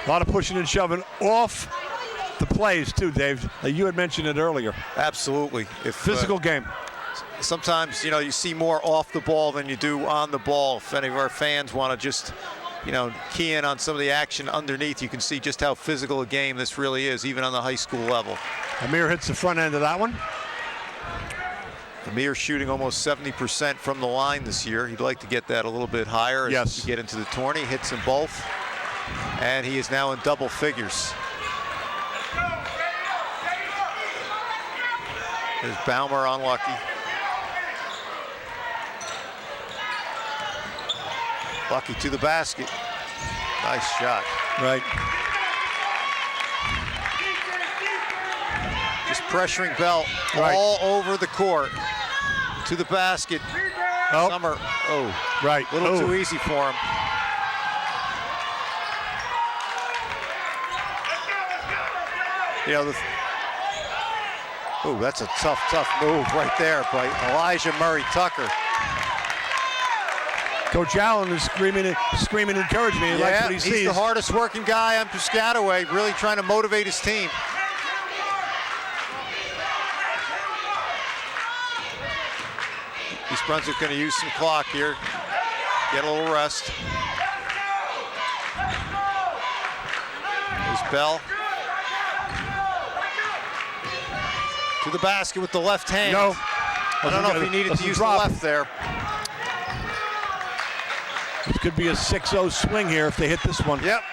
Speaker 1: A lot of pushing and shoving off the plays too, Dave. You had mentioned it earlier.
Speaker 3: Absolutely. If
Speaker 1: Physical game.
Speaker 3: Sometimes, you know, you see more off the ball than you do on the ball. If any of our fans want to just, you know, key in on some of the action underneath, you can see just how physical a game this really is, even on the high school level.
Speaker 1: Amir hits the front end of that one.
Speaker 3: Amir shooting almost 70% from the line this year. He'd like to get that a little bit higher as we get into the tourney. Hits them both. And he is now in double figures. There's Baumer unlucky. Lucky to the basket. Nice shot.
Speaker 1: Right.
Speaker 3: Just pressuring Bell all over the court. To the basket.
Speaker 1: Oh.
Speaker 3: Summer. Oh.
Speaker 1: Right.
Speaker 3: A little too easy for him. You know, that's a tough move right there by Elijah Murray Tucker.
Speaker 1: Coach Allen is screaming encouragement. He likes what he sees.
Speaker 3: He's the hardest working guy on Piscataway, really trying to motivate his team. East Brunswick going to use some clock here. Get a little rest. There's Bell. To the basket with the left hand.
Speaker 1: No.
Speaker 3: I don't know if he needed to use the left there.
Speaker 1: This could be a 6-0 swing here if they hit this one.
Speaker 3: Yep.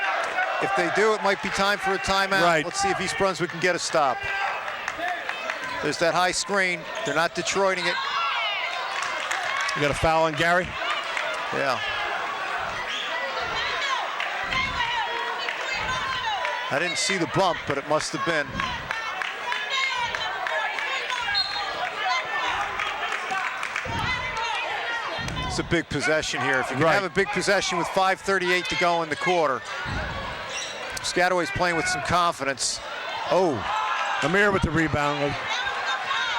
Speaker 3: If they do, it might be time for a timeout.
Speaker 1: Right.
Speaker 3: Let's see if East Brunswick can get a stop. There's that high screen. They're not Detroiting it.
Speaker 1: You got a foul on Gary?
Speaker 3: Yeah. I didn't see the bump, but it must have been. It's a big possession here. If you can have a big possession with 5:38 to go in the quarter. Piscataway's playing with some confidence. Oh.
Speaker 1: Amir with the rebound.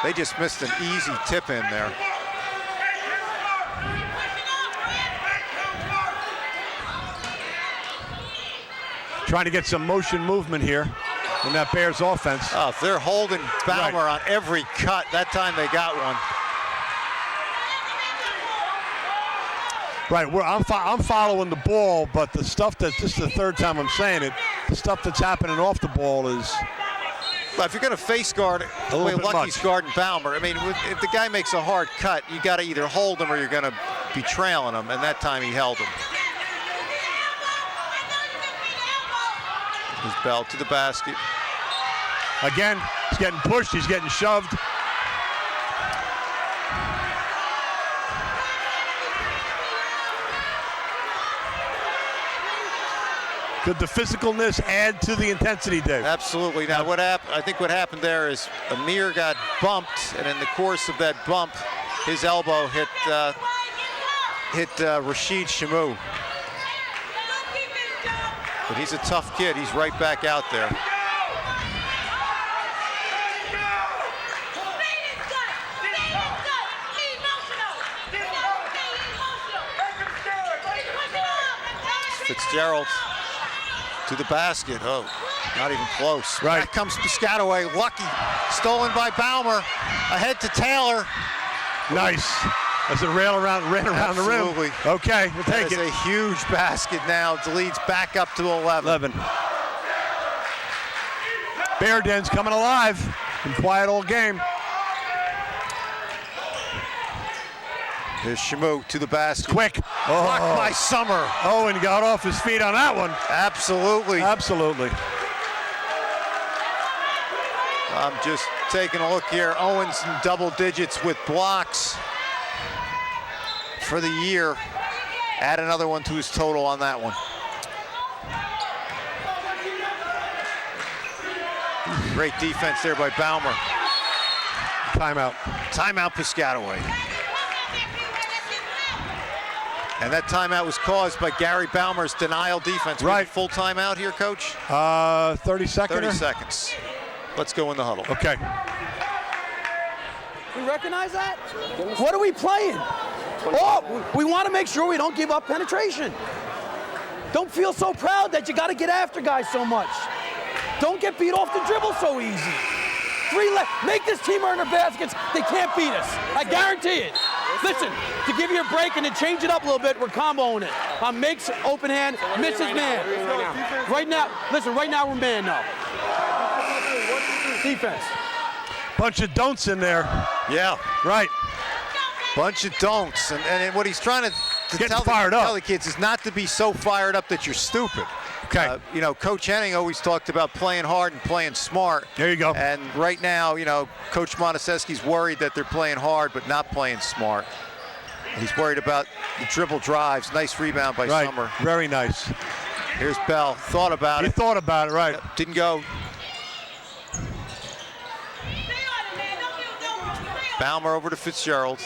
Speaker 3: They just missed an easy tip in there.
Speaker 1: Trying to get some motion movement here in that Bears offense.
Speaker 3: Oh, if they're holding Baumer on every cut, that time they got one.
Speaker 1: Right, I'm following the ball, but the stuff this is the third time I'm saying it, the stuff that's happening off the ball is...
Speaker 3: But if you're going to face guard the way Lucky's guarding Baumer, I mean, if the guy makes a hard cut, you got to either hold him or you're going to be trailing him, and that time he held him. Here's Bell to the basket.
Speaker 1: Again, he's getting pushed, he's getting shoved. Could the physicalness add to the intensity, Dave?
Speaker 3: Absolutely. Now, I think what happened there is Amir got bumped, and in the course of that bump, his elbow hit Rashid Shamu. But he's a tough kid. He's right back out there. Fitzgerald to the basket. Oh, not even close.
Speaker 1: Right.
Speaker 3: Back comes Piscataway. Lucky. Stolen by Baumer. Ahead to Taylor.
Speaker 1: Nice. As it ran around the rim. Okay, we'll take it.
Speaker 3: It's a huge basket now. The lead's back up to 11.
Speaker 1: Bear Den's coming alive. Been quiet all game.
Speaker 3: There's Shamu to the basket.
Speaker 1: Quick.
Speaker 3: Blocked by Summer.
Speaker 1: Owen got off his feet on that one.
Speaker 3: Absolutely.
Speaker 1: Absolutely.
Speaker 3: I'm just taking a look here. Owens in double digits with blocks for the year. Add another one to his total on that one. Great defense there by Baumer.
Speaker 1: Timeout.
Speaker 3: Timeout Piscataway. And that timeout was caused by Gary Baumer's denial defense.
Speaker 1: Right.
Speaker 3: Full timeout here, Coach?
Speaker 1: 30 seconds.
Speaker 3: 30 seconds. Let's go in the huddle.
Speaker 1: Okay.
Speaker 4: We recognize that? What are we playing? Oh, we want to make sure we don't give up penetration. Don't feel so proud that you got to get after guys so much. Don't get beat off the dribble so easy. Make this team earn their baskets. They can't beat us. I guarantee it. Listen, to give you a break and to change it up a little bit, we're comboing it. Makes open hand, misses man. Right now, listen, right now we're man now. Defense.
Speaker 1: Bunch of don'ts in there.
Speaker 3: Yeah.
Speaker 1: Right.
Speaker 3: Bunch of don'ts. And what he's trying to tell the kids is not to be so fired up that you're stupid.
Speaker 1: Okay.
Speaker 3: You know, Coach Henning always talked about playing hard and playing smart.
Speaker 1: There you go.
Speaker 3: And right now, you know, Coach Montesquieu's worried that they're playing hard but not playing smart. He's worried about the dribble drives. Nice rebound by Summer.
Speaker 1: Very nice.
Speaker 3: Here's Bell. Thought about it.
Speaker 1: He thought about it, right.
Speaker 3: Didn't go. Baumer over to Fitzgerald.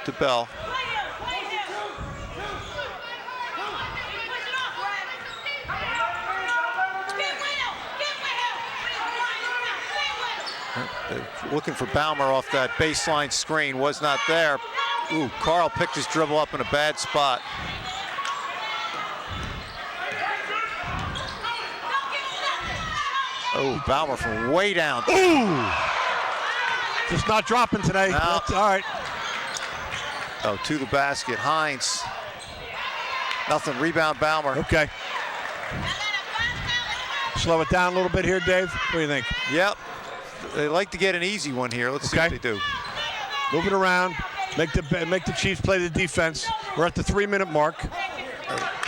Speaker 3: To Bell. Looking for Baumer off that baseline screen, was not there. Ooh, Carl picked his dribble up in a bad spot. Oh, Baumer from way down.
Speaker 1: Ooh! Just not dropping today.
Speaker 3: No.
Speaker 1: That's all right.
Speaker 3: Oh, to the basket, Hines. Nothing, rebound Baumer.
Speaker 1: Okay. Slow it down a little bit here, Dave. What do you think?
Speaker 3: Yep. They like to get an easy one here. Let's see what they do.
Speaker 1: Move it around. Make the Chiefs play the defense. We're at the 3-minute mark.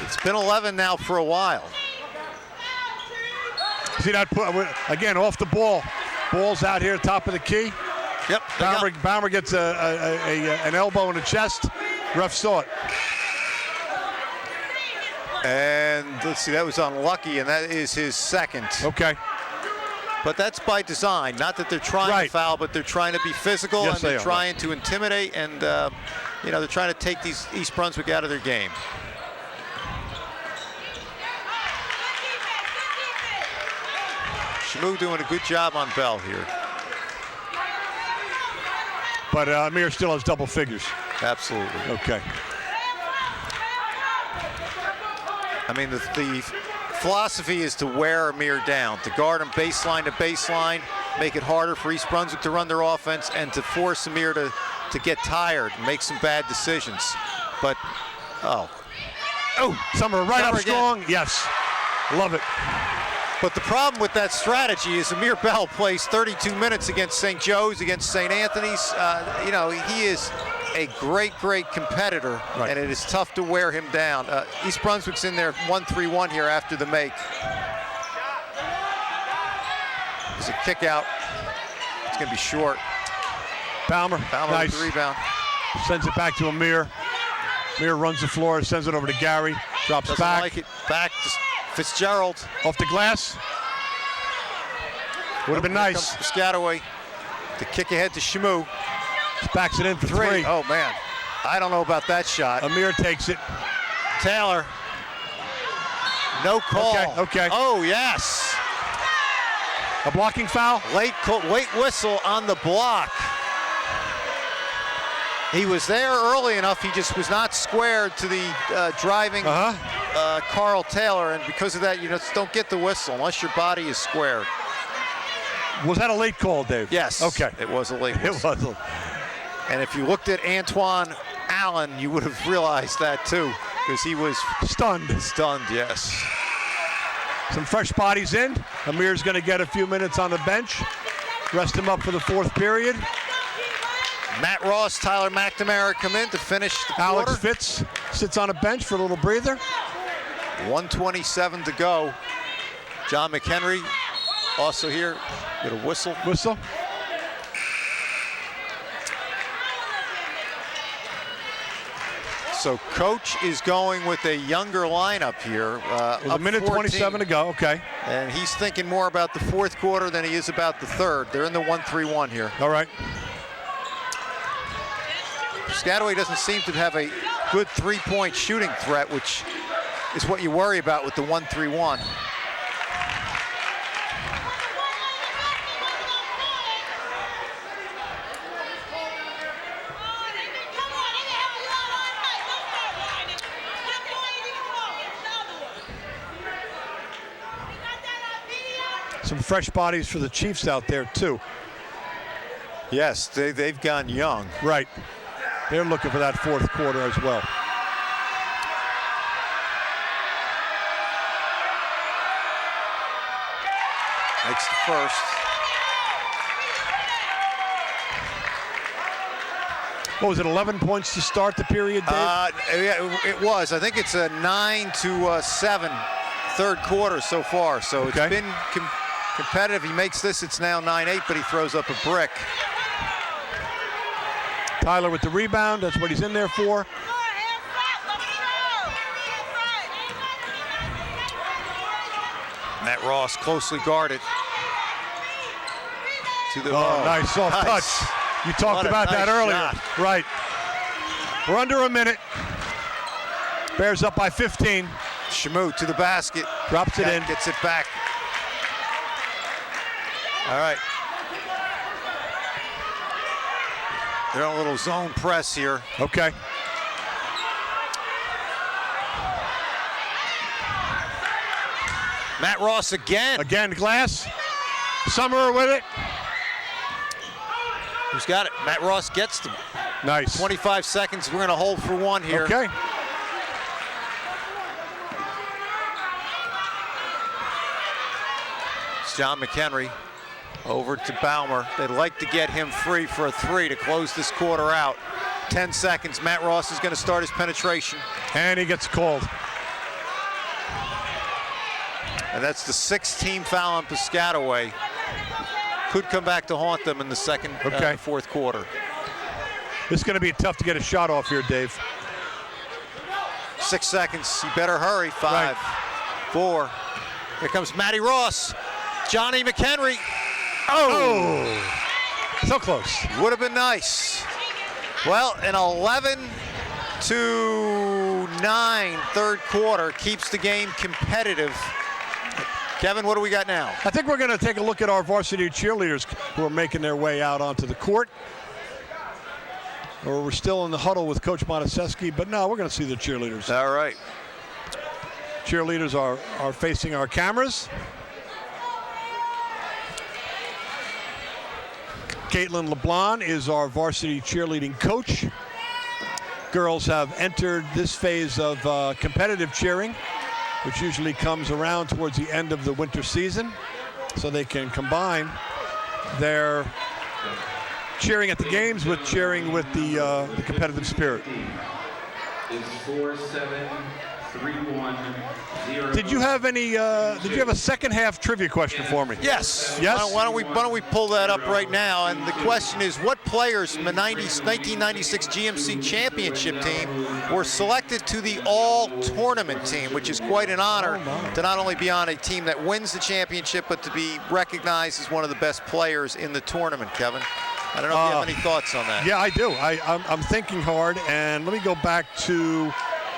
Speaker 3: It's been 11 now for a while.
Speaker 1: See that? Again, off the ball. Ball's out here, top of the key.
Speaker 3: Yep.
Speaker 1: Baumer gets an elbow in the chest. Ref saw it.
Speaker 3: And let's see, that was unlucky, and that is his second.
Speaker 1: Okay.
Speaker 3: But that's by design. Not that they're trying to foul, but they're trying to be physical,
Speaker 1: Yes,
Speaker 3: and they're
Speaker 1: they are.
Speaker 3: trying to intimidate, and you know, they're trying to take these East Brunswick out of their game. Shamu doing a good job on Bell here.
Speaker 1: But Amir still has double figures.
Speaker 3: Absolutely.
Speaker 1: Okay.
Speaker 3: I mean, the philosophy is to wear Amir down, to guard him baseline to baseline, make it harder for East Brunswick to run their offense, and to force Amir to get tired and make some bad decisions. But,
Speaker 1: Summer right up strong. Yes. Love it.
Speaker 3: But the problem with that strategy is Amir Bell plays 32 minutes against St. Joe's, against St. Anthony's. You know, he is a great competitor, and it is tough to wear him down. East Brunswick's in there 1-3-1 here after the make. There's a kick out. It's going to be short.
Speaker 1: Baumer nice.
Speaker 3: With the rebound.
Speaker 1: Sends it back to Amir. Amir runs the floor, sends it over to Gary. Drops
Speaker 3: Doesn't
Speaker 1: back.
Speaker 3: like it. Back to Fitzgerald.
Speaker 1: Off the glass. Would have been nice.
Speaker 3: Piscataway. The kick ahead to Shamu.
Speaker 1: Backs it in for three.
Speaker 3: Oh, man. I don't know about that shot.
Speaker 1: Amir takes it.
Speaker 3: Taylor. No call.
Speaker 1: Okay.
Speaker 3: Oh, yes.
Speaker 1: A blocking foul?
Speaker 3: Late whistle on the block. He was there early enough. He just was not squared to the driving Carl Taylor, and because of that, you just don't get the whistle unless your body is squared.
Speaker 1: Was that a late call, Dave?
Speaker 3: Yes.
Speaker 1: Okay.
Speaker 3: It was a late whistle.
Speaker 1: It was.
Speaker 3: And if you looked at Antoine Allen, you would have realized that too, because he was
Speaker 1: stunned.
Speaker 3: Stunned, yes.
Speaker 1: Some fresh bodies in. Amir's going to get a few minutes on the bench. Rest him up for the fourth period.
Speaker 3: Matt Ross, Tyler McNamara come in to finish the quarter.
Speaker 1: Alex Fitz sits on a bench for a little breather.
Speaker 3: 1:27 to go. John McHenry also here. Get a whistle.
Speaker 1: Whistle.
Speaker 3: So Coach is going with a younger lineup here.
Speaker 1: A minute 27 to go, okay.
Speaker 3: And he's thinking more about the fourth quarter than he is about the third. They're in the 1-3-1 here.
Speaker 1: All right.
Speaker 3: Piscataway doesn't seem to have a good three-point shooting threat, which is what you worry about with the 1-3-1.
Speaker 1: Some fresh bodies for the Chiefs out there, too.
Speaker 3: Yes, they've gone young.
Speaker 1: Right. They're looking for that fourth quarter as well.
Speaker 3: Makes the first.
Speaker 1: What was it, 11 points to start the period, Dave?
Speaker 3: Yeah, it was. I think it's a 9-7 third quarter so far. So it's been competitive. He makes this, it's now 9-8, but he throws up a brick.
Speaker 1: Tyler with the rebound, that's what he's in there for.
Speaker 3: Matt Ross closely guarded. To the
Speaker 1: nice soft touch. You talked about that earlier.
Speaker 3: Shot.
Speaker 1: Right. We're under a minute. Bears up by 15.
Speaker 3: Shamu to the basket.
Speaker 1: Drops it in.
Speaker 3: Gets it back. All right. They're on a little zone press here.
Speaker 1: Okay.
Speaker 3: Matt Ross again.
Speaker 1: Again, Glass. Summer with it.
Speaker 3: Who's got it? Matt Ross gets them.
Speaker 1: Nice.
Speaker 3: 25 seconds. We're going to hold for one here.
Speaker 1: Okay.
Speaker 3: It's John McHenry over to Baumer. They'd like to get him free for a three to close this quarter out. 10 seconds. Matt Ross is going to start his penetration.
Speaker 1: And he gets called.
Speaker 3: And that's the 6th team foul on Piscataway. Could come back to haunt them in the second, fourth quarter.
Speaker 1: It's going to be tough to get a shot off here, Dave.
Speaker 3: 6 seconds. You better hurry. 5, 4. Here comes Matty Ross. Johnny McHenry.
Speaker 1: Oh! So close.
Speaker 3: Would have been nice. Well, an 11-9 third quarter keeps the game competitive. Kevin, what do we got now?
Speaker 1: I think we're going to take a look at our varsity cheerleaders who are making their way out onto the court. Or we're still in the huddle with Coach Monteseschi, but no, we're going to see the cheerleaders.
Speaker 3: All right.
Speaker 1: Cheerleaders are facing our cameras. Caitlin LeBlanc is our varsity cheerleading coach. Girls have entered this phase of competitive cheering, which usually comes around towards the end of the winter season, so they can combine their cheering at the games with cheering with the competitive spirit.
Speaker 7: It's 4-7-3-1-0.
Speaker 1: Did you have any? Did you have a second half trivia question for me?
Speaker 3: Yes.
Speaker 1: Yes.
Speaker 3: Why don't we pull that up right now? And the question is, what players from the 1996 GMC Championship team were selected to the All-Tournament team, which is quite an honor to not only be on a team that wins the championship, but to be recognized as one of the best players in the tournament, Kevin. I don't know if you have any thoughts on that.
Speaker 1: Yeah, I do. I'm thinking hard, and let me go back to.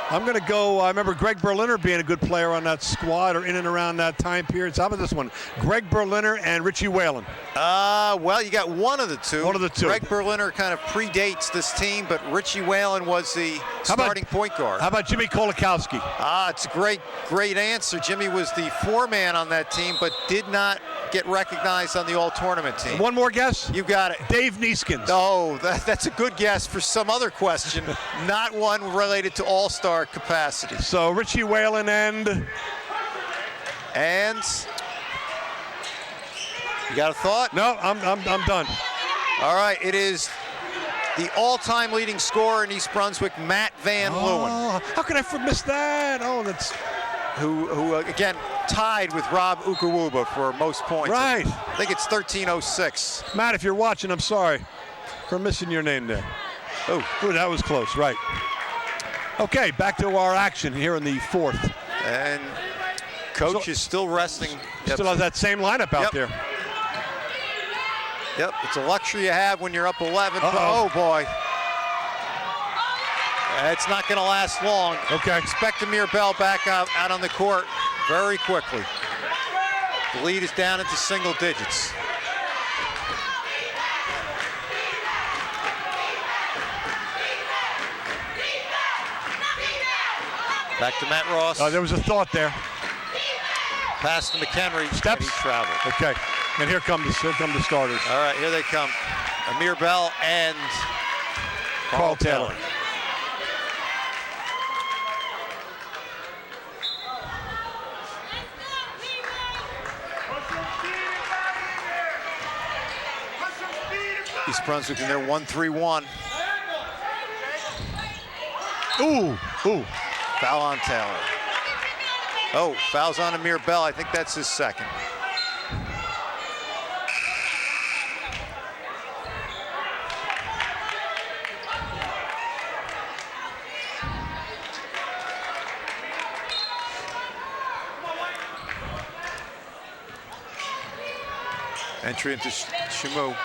Speaker 1: I'm going to go. I remember Greg Berliner being a good player on that squad, or in and around that time period. So how about this one? Greg Berliner and Richie Whalen.
Speaker 3: Well, you got one of the two.
Speaker 1: One of the two.
Speaker 3: Greg Berliner kind of predates this team, but Richie Whalen was the starting point guard.
Speaker 1: How about Jimmy Kolakowski?
Speaker 3: It's a great answer. Jimmy was the foreman on that team, but did not get recognized on the All-Tournament team.
Speaker 1: One more guess?
Speaker 3: You got it.
Speaker 1: Dave Nieskens.
Speaker 3: Oh, that's a good guess for some other question, not one related to All-Star capacity.
Speaker 1: So Richie Whalen and
Speaker 3: you got a thought?
Speaker 1: No, I'm done.
Speaker 3: All right, it is the all-time leading scorer in East Brunswick, Matt Van Leeuwen.
Speaker 1: How could I miss that? Oh, that's
Speaker 3: who again tied with Rob Ukawuba for most points.
Speaker 1: Right.
Speaker 3: I think it's 13:06.
Speaker 1: Matt, if you're watching, I'm sorry for missing your name there. Oh, that was close. Right. Okay, back to our action here in the fourth.
Speaker 3: And coach is still resting.
Speaker 1: Still has that same lineup out there.
Speaker 3: Yep, it's a luxury you have when you're up 11.
Speaker 1: Uh-oh.
Speaker 3: Oh, boy. It's not going to last long.
Speaker 1: Okay.
Speaker 3: Expect Amir Bell back out on the court very quickly. The lead is down into single digits. Back to Matt Ross.
Speaker 1: There was a thought there.
Speaker 3: Pass to McHenry.
Speaker 1: Steps.
Speaker 3: He traveled.
Speaker 1: Okay. And here come the starters.
Speaker 3: All right, here they come. Amir Bell and
Speaker 1: Carl Taylor.
Speaker 3: East Brunswick in their 1-3-1.
Speaker 1: Ooh.
Speaker 3: Foul on Taylor. Oh, fouls on Amir Bell. I think that's his second. Entry into Shamu.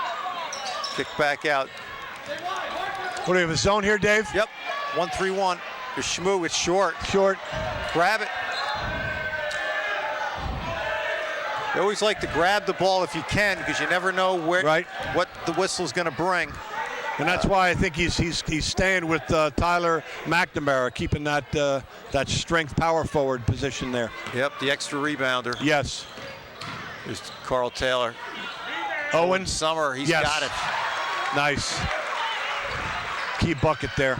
Speaker 3: Kick back out.
Speaker 1: What do we have, a zone here, Dave?
Speaker 3: Yep, 1-3-1. There's Shamu, it's short.
Speaker 1: Short.
Speaker 3: Grab it. You always like to grab the ball if you can, because you never know what the whistle's going to bring.
Speaker 1: And that's why I think he's staying with Tyler McNamara, keeping that strength power forward position there.
Speaker 3: Yep, the extra rebounder.
Speaker 1: Yes.
Speaker 3: There's Carl Taylor.
Speaker 1: Owen
Speaker 3: Summer, he's got it.
Speaker 1: Nice. Key bucket there.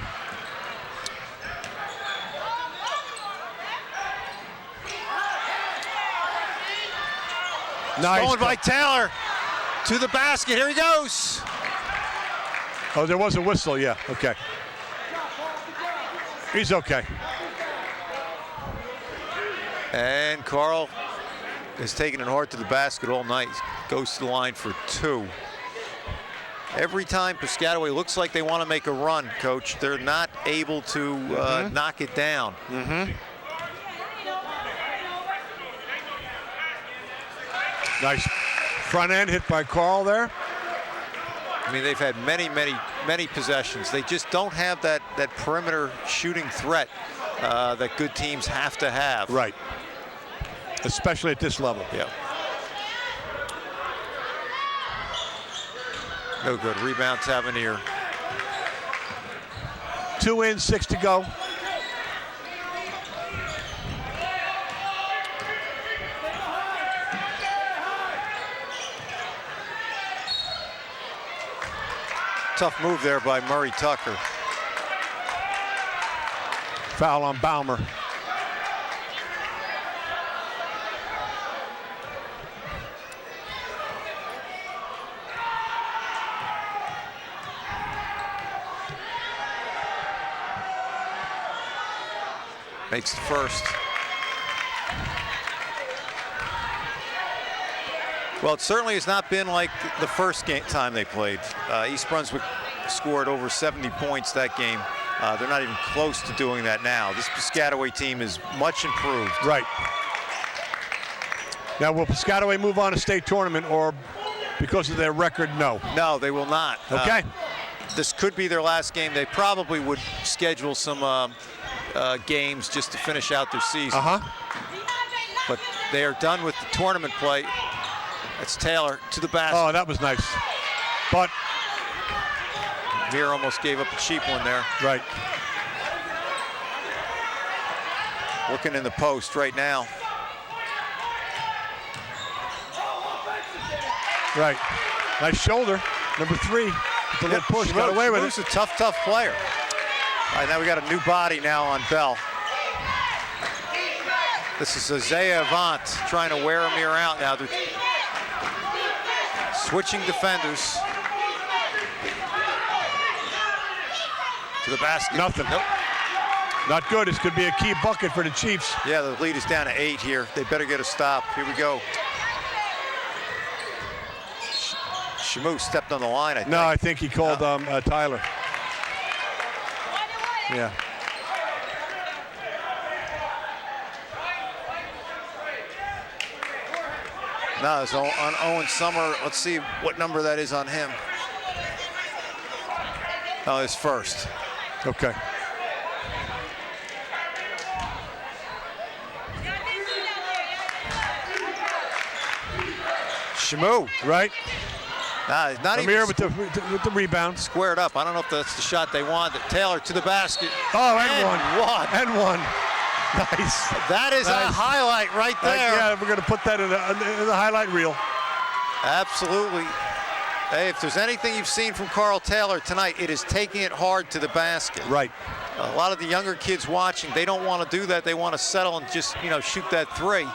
Speaker 1: Nice.
Speaker 3: Stolen by Taylor to the basket. Here he goes.
Speaker 1: Oh, there was a whistle. Yeah. Okay. He's okay.
Speaker 3: And Carl has taken it hard to the basket all night. Goes to the line for 2. Every time Piscataway looks like they want to make a run, Coach, they're not able to knock it down.
Speaker 1: Nice front end hit by Carl there.
Speaker 3: I mean, they've had many possessions. They just don't have that perimeter shooting threat that good teams have to have.
Speaker 1: Right. Especially at this level.
Speaker 3: Yeah. No good. Rebound Tavernier.
Speaker 1: 2 in, 6 to go.
Speaker 3: Tough move there by Murray Tucker.
Speaker 1: Foul on Baumer.
Speaker 3: Makes the first. Well, it certainly has not been like the first time they played. East Brunswick scored over 70 points that game. They're not even close to doing that now. This Piscataway team is much improved.
Speaker 1: Right. Now, will Piscataway move on to state tournament, or because of their record, no?
Speaker 3: No, they will not.
Speaker 1: Okay.
Speaker 3: This could be their last game. They probably would schedule some games just to finish out their season. But they are done with the tournament play. That's Taylor to the basket.
Speaker 1: Oh, that was nice. But
Speaker 3: Veer almost gave up a cheap one there.
Speaker 1: Right.
Speaker 3: Looking in the post right now.
Speaker 1: Right. Nice shoulder. Number 3. With the little push. Got away with it.
Speaker 3: He's a tough player. All right, now we got a new body now on Bell. This is Isaiah Avant trying to wear Amir out now. They're switching defenders. To the basket.
Speaker 1: Nothing.
Speaker 3: Nope.
Speaker 1: Not good. This could be a key bucket for the Chiefs.
Speaker 3: Yeah, the lead is down to 8 here. They better get a stop. Here we go. Shamu stepped on the line, I think.
Speaker 1: No, I think he called Tyler. Yeah.
Speaker 3: No, it's on Owen Summer. Let's see what number that is on him. Oh, his first.
Speaker 1: Okay.
Speaker 3: Shamu.
Speaker 1: Right.
Speaker 3: Nah, not
Speaker 1: Amir
Speaker 3: even
Speaker 1: with the rebound.
Speaker 3: squared up. I don't know if that's the shot they wanted. Taylor to the basket.
Speaker 1: Oh, and
Speaker 3: And
Speaker 1: one. Nice.
Speaker 3: That is a highlight right there.
Speaker 1: Yeah, we're going to put that in the highlight reel.
Speaker 3: Absolutely. Hey, if there's anything you've seen from Carl Taylor tonight, it is taking it hard to the basket.
Speaker 1: Right.
Speaker 3: A lot of the younger kids watching, they don't want to do that. They want to settle and just, shoot that three.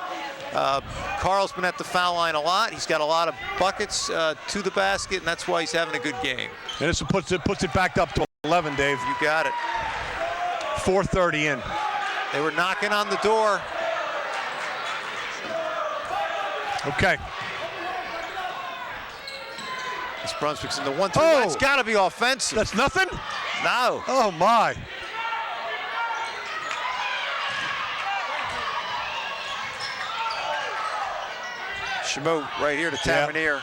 Speaker 3: Carl's been at the foul line a lot. He's got a lot of buckets to the basket, and that's why he's having a good game.
Speaker 1: And this puts it back up to 11, Dave.
Speaker 3: You got it.
Speaker 1: 4:30 in.
Speaker 3: They were knocking on the door.
Speaker 1: Okay.
Speaker 3: This Brunswick's in the 1-2.
Speaker 1: Oh!
Speaker 3: It's got to be offensive.
Speaker 1: That's nothing?
Speaker 3: No.
Speaker 1: Oh, my.
Speaker 3: Shamu right here to Tavernier.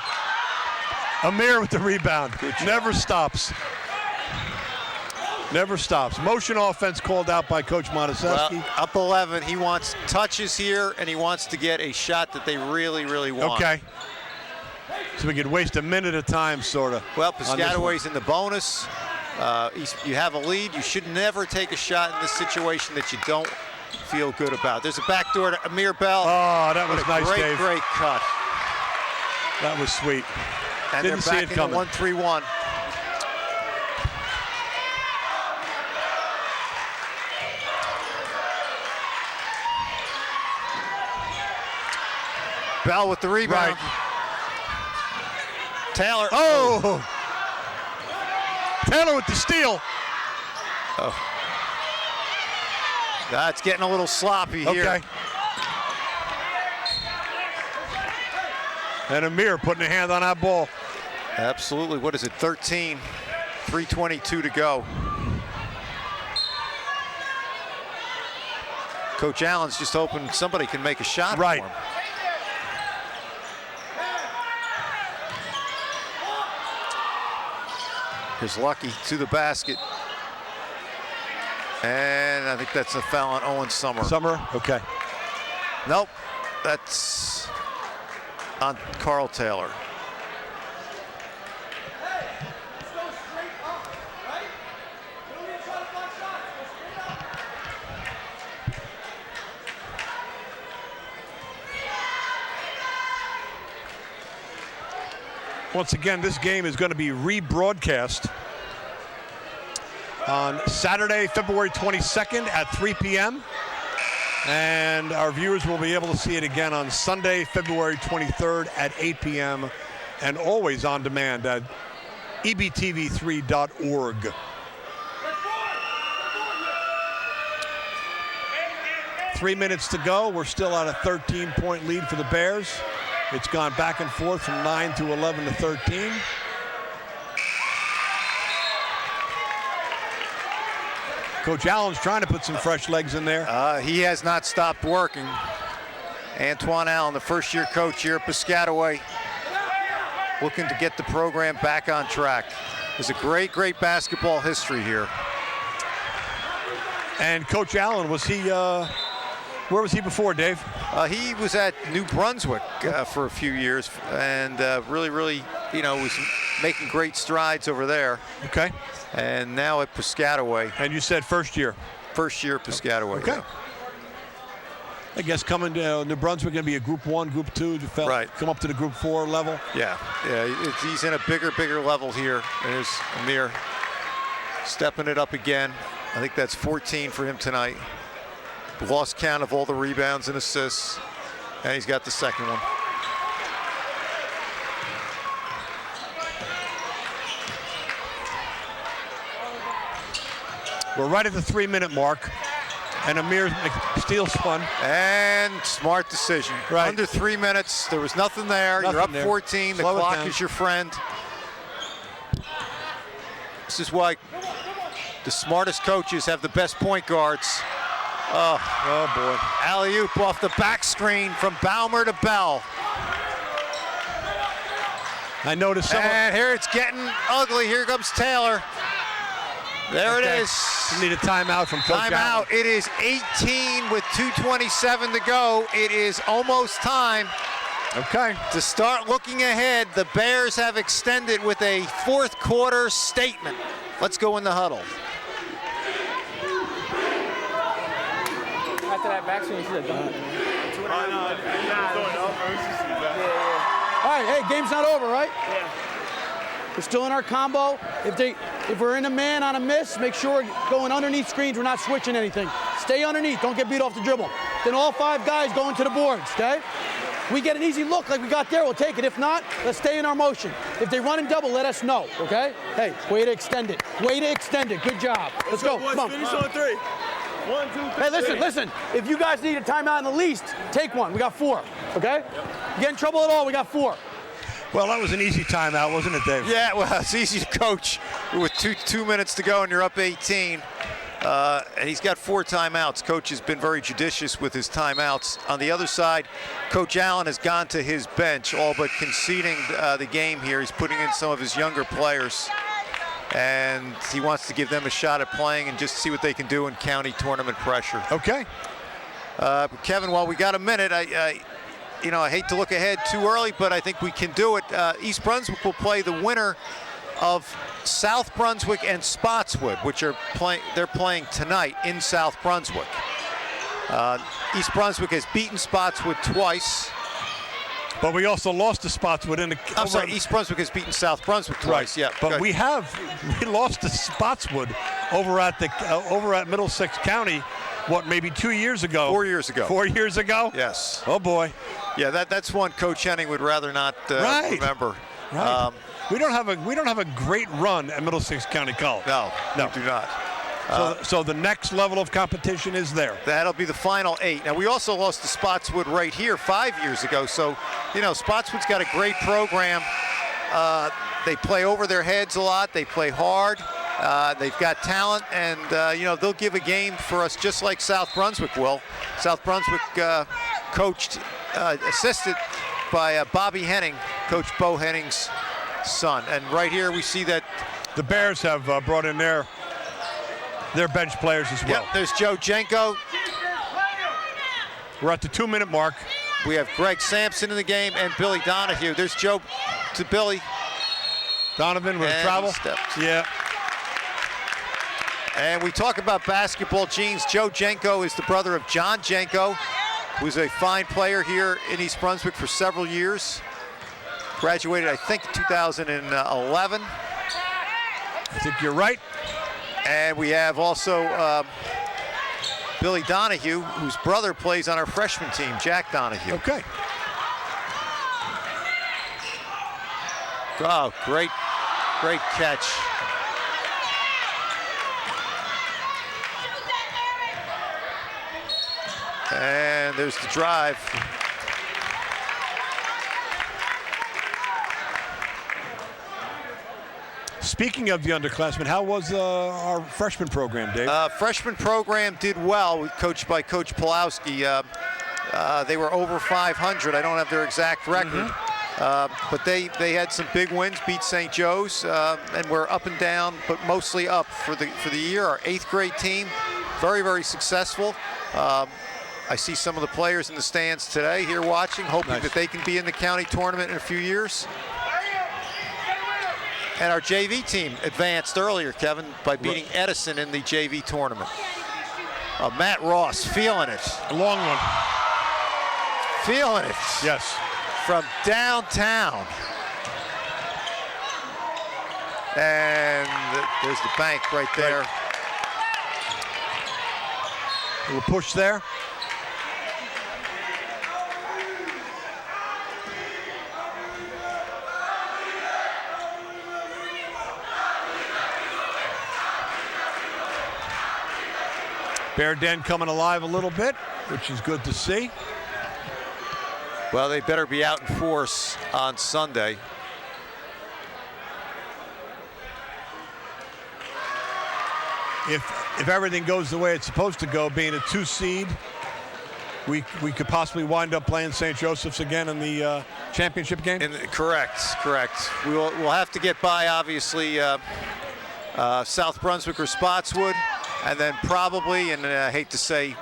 Speaker 1: Amir with the rebound. Never stops. Never stops. Motion offense called out by Coach Monteseschi.
Speaker 3: Well, up 11. He wants touches here, and he wants to get a shot that they really, really want.
Speaker 1: Okay. So we could waste a minute of time, sort of.
Speaker 3: Well, Piscataway's in the bonus. You have a lead. You should never take a shot in this situation that you don't feel good about. There's a backdoor to Amir Bell.
Speaker 1: Oh, that was nice,
Speaker 3: great,
Speaker 1: Dave.
Speaker 3: Great cut.
Speaker 1: That was sweet.
Speaker 3: And
Speaker 1: Didn't see
Speaker 3: they're
Speaker 1: it
Speaker 3: back in the
Speaker 1: coming.
Speaker 3: 1-3-1. Bell with the rebound.
Speaker 1: Right.
Speaker 3: Taylor.
Speaker 1: Oh! Taylor with the steal.
Speaker 3: That's getting a little sloppy here.
Speaker 1: Okay. And Amir putting a hand on that ball.
Speaker 3: Absolutely. What is it? 13. 3:22 to go. Coach Allen's just hoping somebody can make a shot
Speaker 1: Right.
Speaker 3: for him. Here's Lucky to the basket. And I think that's a foul on Owen Summer.
Speaker 1: Summer? Okay.
Speaker 3: Nope. That's on Carl Taylor.
Speaker 1: Once again, this game is going to be rebroadcast on Saturday, February 22nd at 3 p.m. And our viewers will be able to see it again on Sunday, February 23rd at 8 p.m. and always on demand at ebtv3.org. Three minutes to go. We're still at a 13-point lead for the Bears. It's gone back and forth from 9 to 11 to 13. Coach Allen's trying to put some fresh legs in there.
Speaker 3: He has not stopped working. Antoine Allen, the first-year coach here at Piscataway, looking to get the program back on track. There's a great, great basketball history here.
Speaker 1: And Coach Allen, was he, where was he before, Dave?
Speaker 3: He was at New Brunswick for a few years and really, really, was making great strides over there.
Speaker 1: Okay.
Speaker 3: And now at Piscataway.
Speaker 1: And you said first year?
Speaker 3: First year at Piscataway.
Speaker 1: Okay.
Speaker 3: Yeah.
Speaker 1: I guess coming to New Brunswick going to be a Group 1, Group 2,
Speaker 3: right.
Speaker 1: Come up to the Group 4 level.
Speaker 3: Yeah, he's in a bigger level here. There's Amir stepping it up again. I think that's 14 for him tonight. Lost count of all the rebounds and assists, and he's got the second one.
Speaker 1: We're right at the 3-minute mark, and Amir steals one.
Speaker 3: And smart decision.
Speaker 1: Right.
Speaker 3: Under 3 minutes, there was nothing there.
Speaker 1: Nothing
Speaker 3: You're up
Speaker 1: there.
Speaker 3: 14.
Speaker 1: Slow
Speaker 3: the
Speaker 1: it
Speaker 3: clock
Speaker 1: down.
Speaker 3: is your friend. This is why the smartest coaches have the best point guards.
Speaker 1: Oh boy.
Speaker 3: Alley-oop off the back screen from Baumer to Bell.
Speaker 1: I noticed some.
Speaker 3: And here it's getting ugly. Here comes Taylor. There it is.
Speaker 1: You need a timeout from Coach Allen.
Speaker 3: Timeout. It is 18 with 2:27 to go. It is almost time.
Speaker 1: Okay.
Speaker 3: To start looking ahead, the Bears have extended with a fourth quarter statement. Let's go in the huddle.
Speaker 5: After that backswing, you should have done it.
Speaker 4: All right, hey, game's not over, right?
Speaker 5: Yeah.
Speaker 4: We're still in our combo. If we're in a man on a miss, make sure we're going underneath screens. We're not switching anything. Stay underneath. Don't get beat off the dribble. Then all 5 guys go into the boards, okay? We get an easy look like we got there, we'll take it. If not, let's stay in our motion. If they run and double, let us know, okay? Hey, way to extend it. Way to extend it. Good job. Let's go. Come on.
Speaker 5: Finish on 3. 1, 2, 3.
Speaker 4: Hey, listen. If you guys need a timeout in the least, take one. We got 4, okay? You get in trouble at all, we got 4.
Speaker 1: Well, that was an easy timeout, wasn't it, Dave?
Speaker 3: Yeah, well, it's easy to coach with two minutes to go and you're up 18. And he's got 4 timeouts. Coach has been very judicious with his timeouts. On the other side, Coach Allen has gone to his bench, all but conceding the game here. He's putting in some of his younger players, and he wants to give them a shot at playing and just see what they can do in county tournament pressure.
Speaker 1: Okay.
Speaker 3: Kevin, while we got a minute, I hate to look ahead too early, but I think we can do it. East Brunswick will play the winner of South Brunswick and Spotswood, which are playing tonight in South Brunswick. East Brunswick has beaten Spotswood twice.
Speaker 1: But we also lost to Spotswood in the.
Speaker 3: I'm sorry, East Brunswick has beaten South Brunswick twice.
Speaker 1: Right.
Speaker 3: Yeah,
Speaker 1: but we lost to Spotswood over at Middlesex County. What, maybe 2 years ago?
Speaker 3: 4 years ago.
Speaker 1: 4 years ago?
Speaker 3: Yes.
Speaker 1: Oh boy.
Speaker 3: Yeah, that's one Coach Henning would rather not remember.
Speaker 1: Right. We don't have a great run at Middlesex County College.
Speaker 3: No, we do not.
Speaker 1: So the next level of competition is there.
Speaker 3: That'll be the final 8. Now, we also lost to Spotswood right here 5 years ago. So, Spotswood's got a great program. They play over their heads a lot. They play hard. They've got talent, and, they'll give a game for us just like South Brunswick will. South Brunswick assisted by Bobby Henning, Coach Bo Henning's son. And right here we see that
Speaker 1: the Bears have brought in their bench players as well.
Speaker 3: Yep, there's Joe Jenko.
Speaker 1: We're at the 2-minute mark.
Speaker 3: We have Greg Sampson in the game and Billy Donahue. There's Joe to Billy.
Speaker 1: Donovan with travel. Yeah.
Speaker 3: And we talk about basketball genes. Joe Jenko is the brother of John Jenko, who's a fine player here in East Brunswick for several years. Graduated, I think, 2011.
Speaker 1: I think you're right.
Speaker 3: And we have also Billy Donahue, whose brother plays on our freshman team, Jack Donahue.
Speaker 1: Okay.
Speaker 3: Oh, great catch. And there's the drive.
Speaker 1: Speaking of the underclassmen, how was our freshman program, Dave?
Speaker 3: Freshman program did well, coached by Coach Pulowski. They were over 500. I don't have their exact record. But they had some big wins, beat St. Joe's, and we're up and down, but mostly up for the year. Our 8th grade team, very, very successful. I see some of the players in the stands today here watching, hoping that they can be in the county tournament in a few years. And our JV team advanced earlier, Kevin, by beating Edison in the JV tournament. Matt Ross feeling it.
Speaker 1: A long one.
Speaker 3: Feeling it.
Speaker 1: Yes.
Speaker 3: From downtown. And there's the bank right there.
Speaker 1: A little push there. Bear Den coming alive a little bit, which is good to see.
Speaker 3: Well, they better be out in force on Sunday.
Speaker 1: If everything goes the way it's supposed to go, being a 2 seed, we could possibly wind up playing St. Joseph's again in the championship game?
Speaker 3: Correct. We'll have to get by, obviously, South Brunswick or Spotswood, and then probably, and I hate to say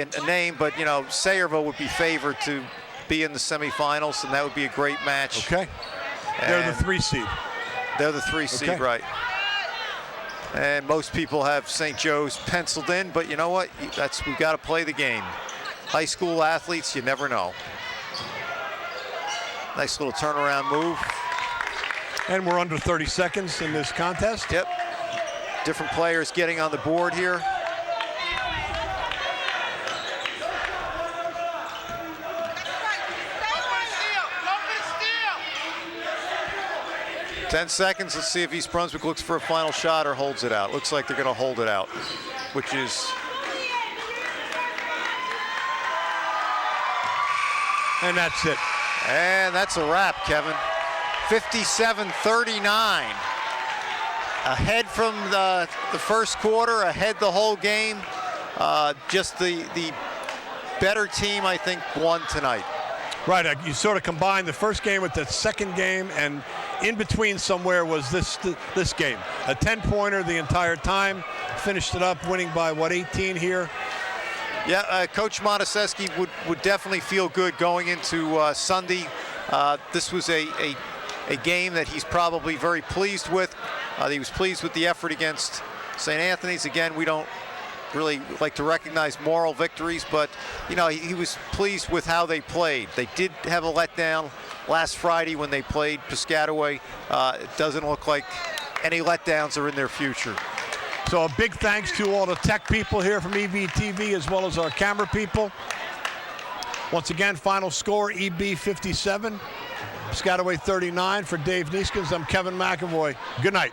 Speaker 3: a name, but Sayreville would be favored to be in the semifinals, and that would be a great match.
Speaker 1: Okay. They're the 3 seed.
Speaker 3: They're the 3 seed,
Speaker 1: okay.
Speaker 3: Right. And most people have St. Joe's penciled in, but you know what? We've got to play the game. High school athletes, you never know. Nice little turnaround move.
Speaker 1: And we're under 30 seconds in this contest.
Speaker 3: Yep. Different players getting on the board here. Ten seconds. Let's see if East Brunswick looks for a final shot or holds it out. Looks like they're going to hold it out, which is.
Speaker 1: And that's it.
Speaker 3: And that's a wrap, Kevin. 57-39. Ahead from the first quarter, ahead the whole game. Just the better team, I think, won tonight.
Speaker 1: Right, you sort of combine the first game with the second game, and in between somewhere was this game. A 10-pointer the entire time. Finished it up, winning by, 18 here?
Speaker 3: Yeah, Coach Monteseschi would definitely feel good going into Sunday. This was a game that he's probably very pleased with. He was pleased with the effort against St. Anthony's. Again, we don't really like to recognize moral victories, but he was pleased with how they played. They did have a letdown last Friday when they played Piscataway. It doesn't look like any letdowns are in their future.
Speaker 1: So a big thanks to all the tech people here from EBTV as well as our camera people. Once again, final score, EB 57, Piscataway 39. For Dave Nieskens, I'm Kevin McEvoy. Good night.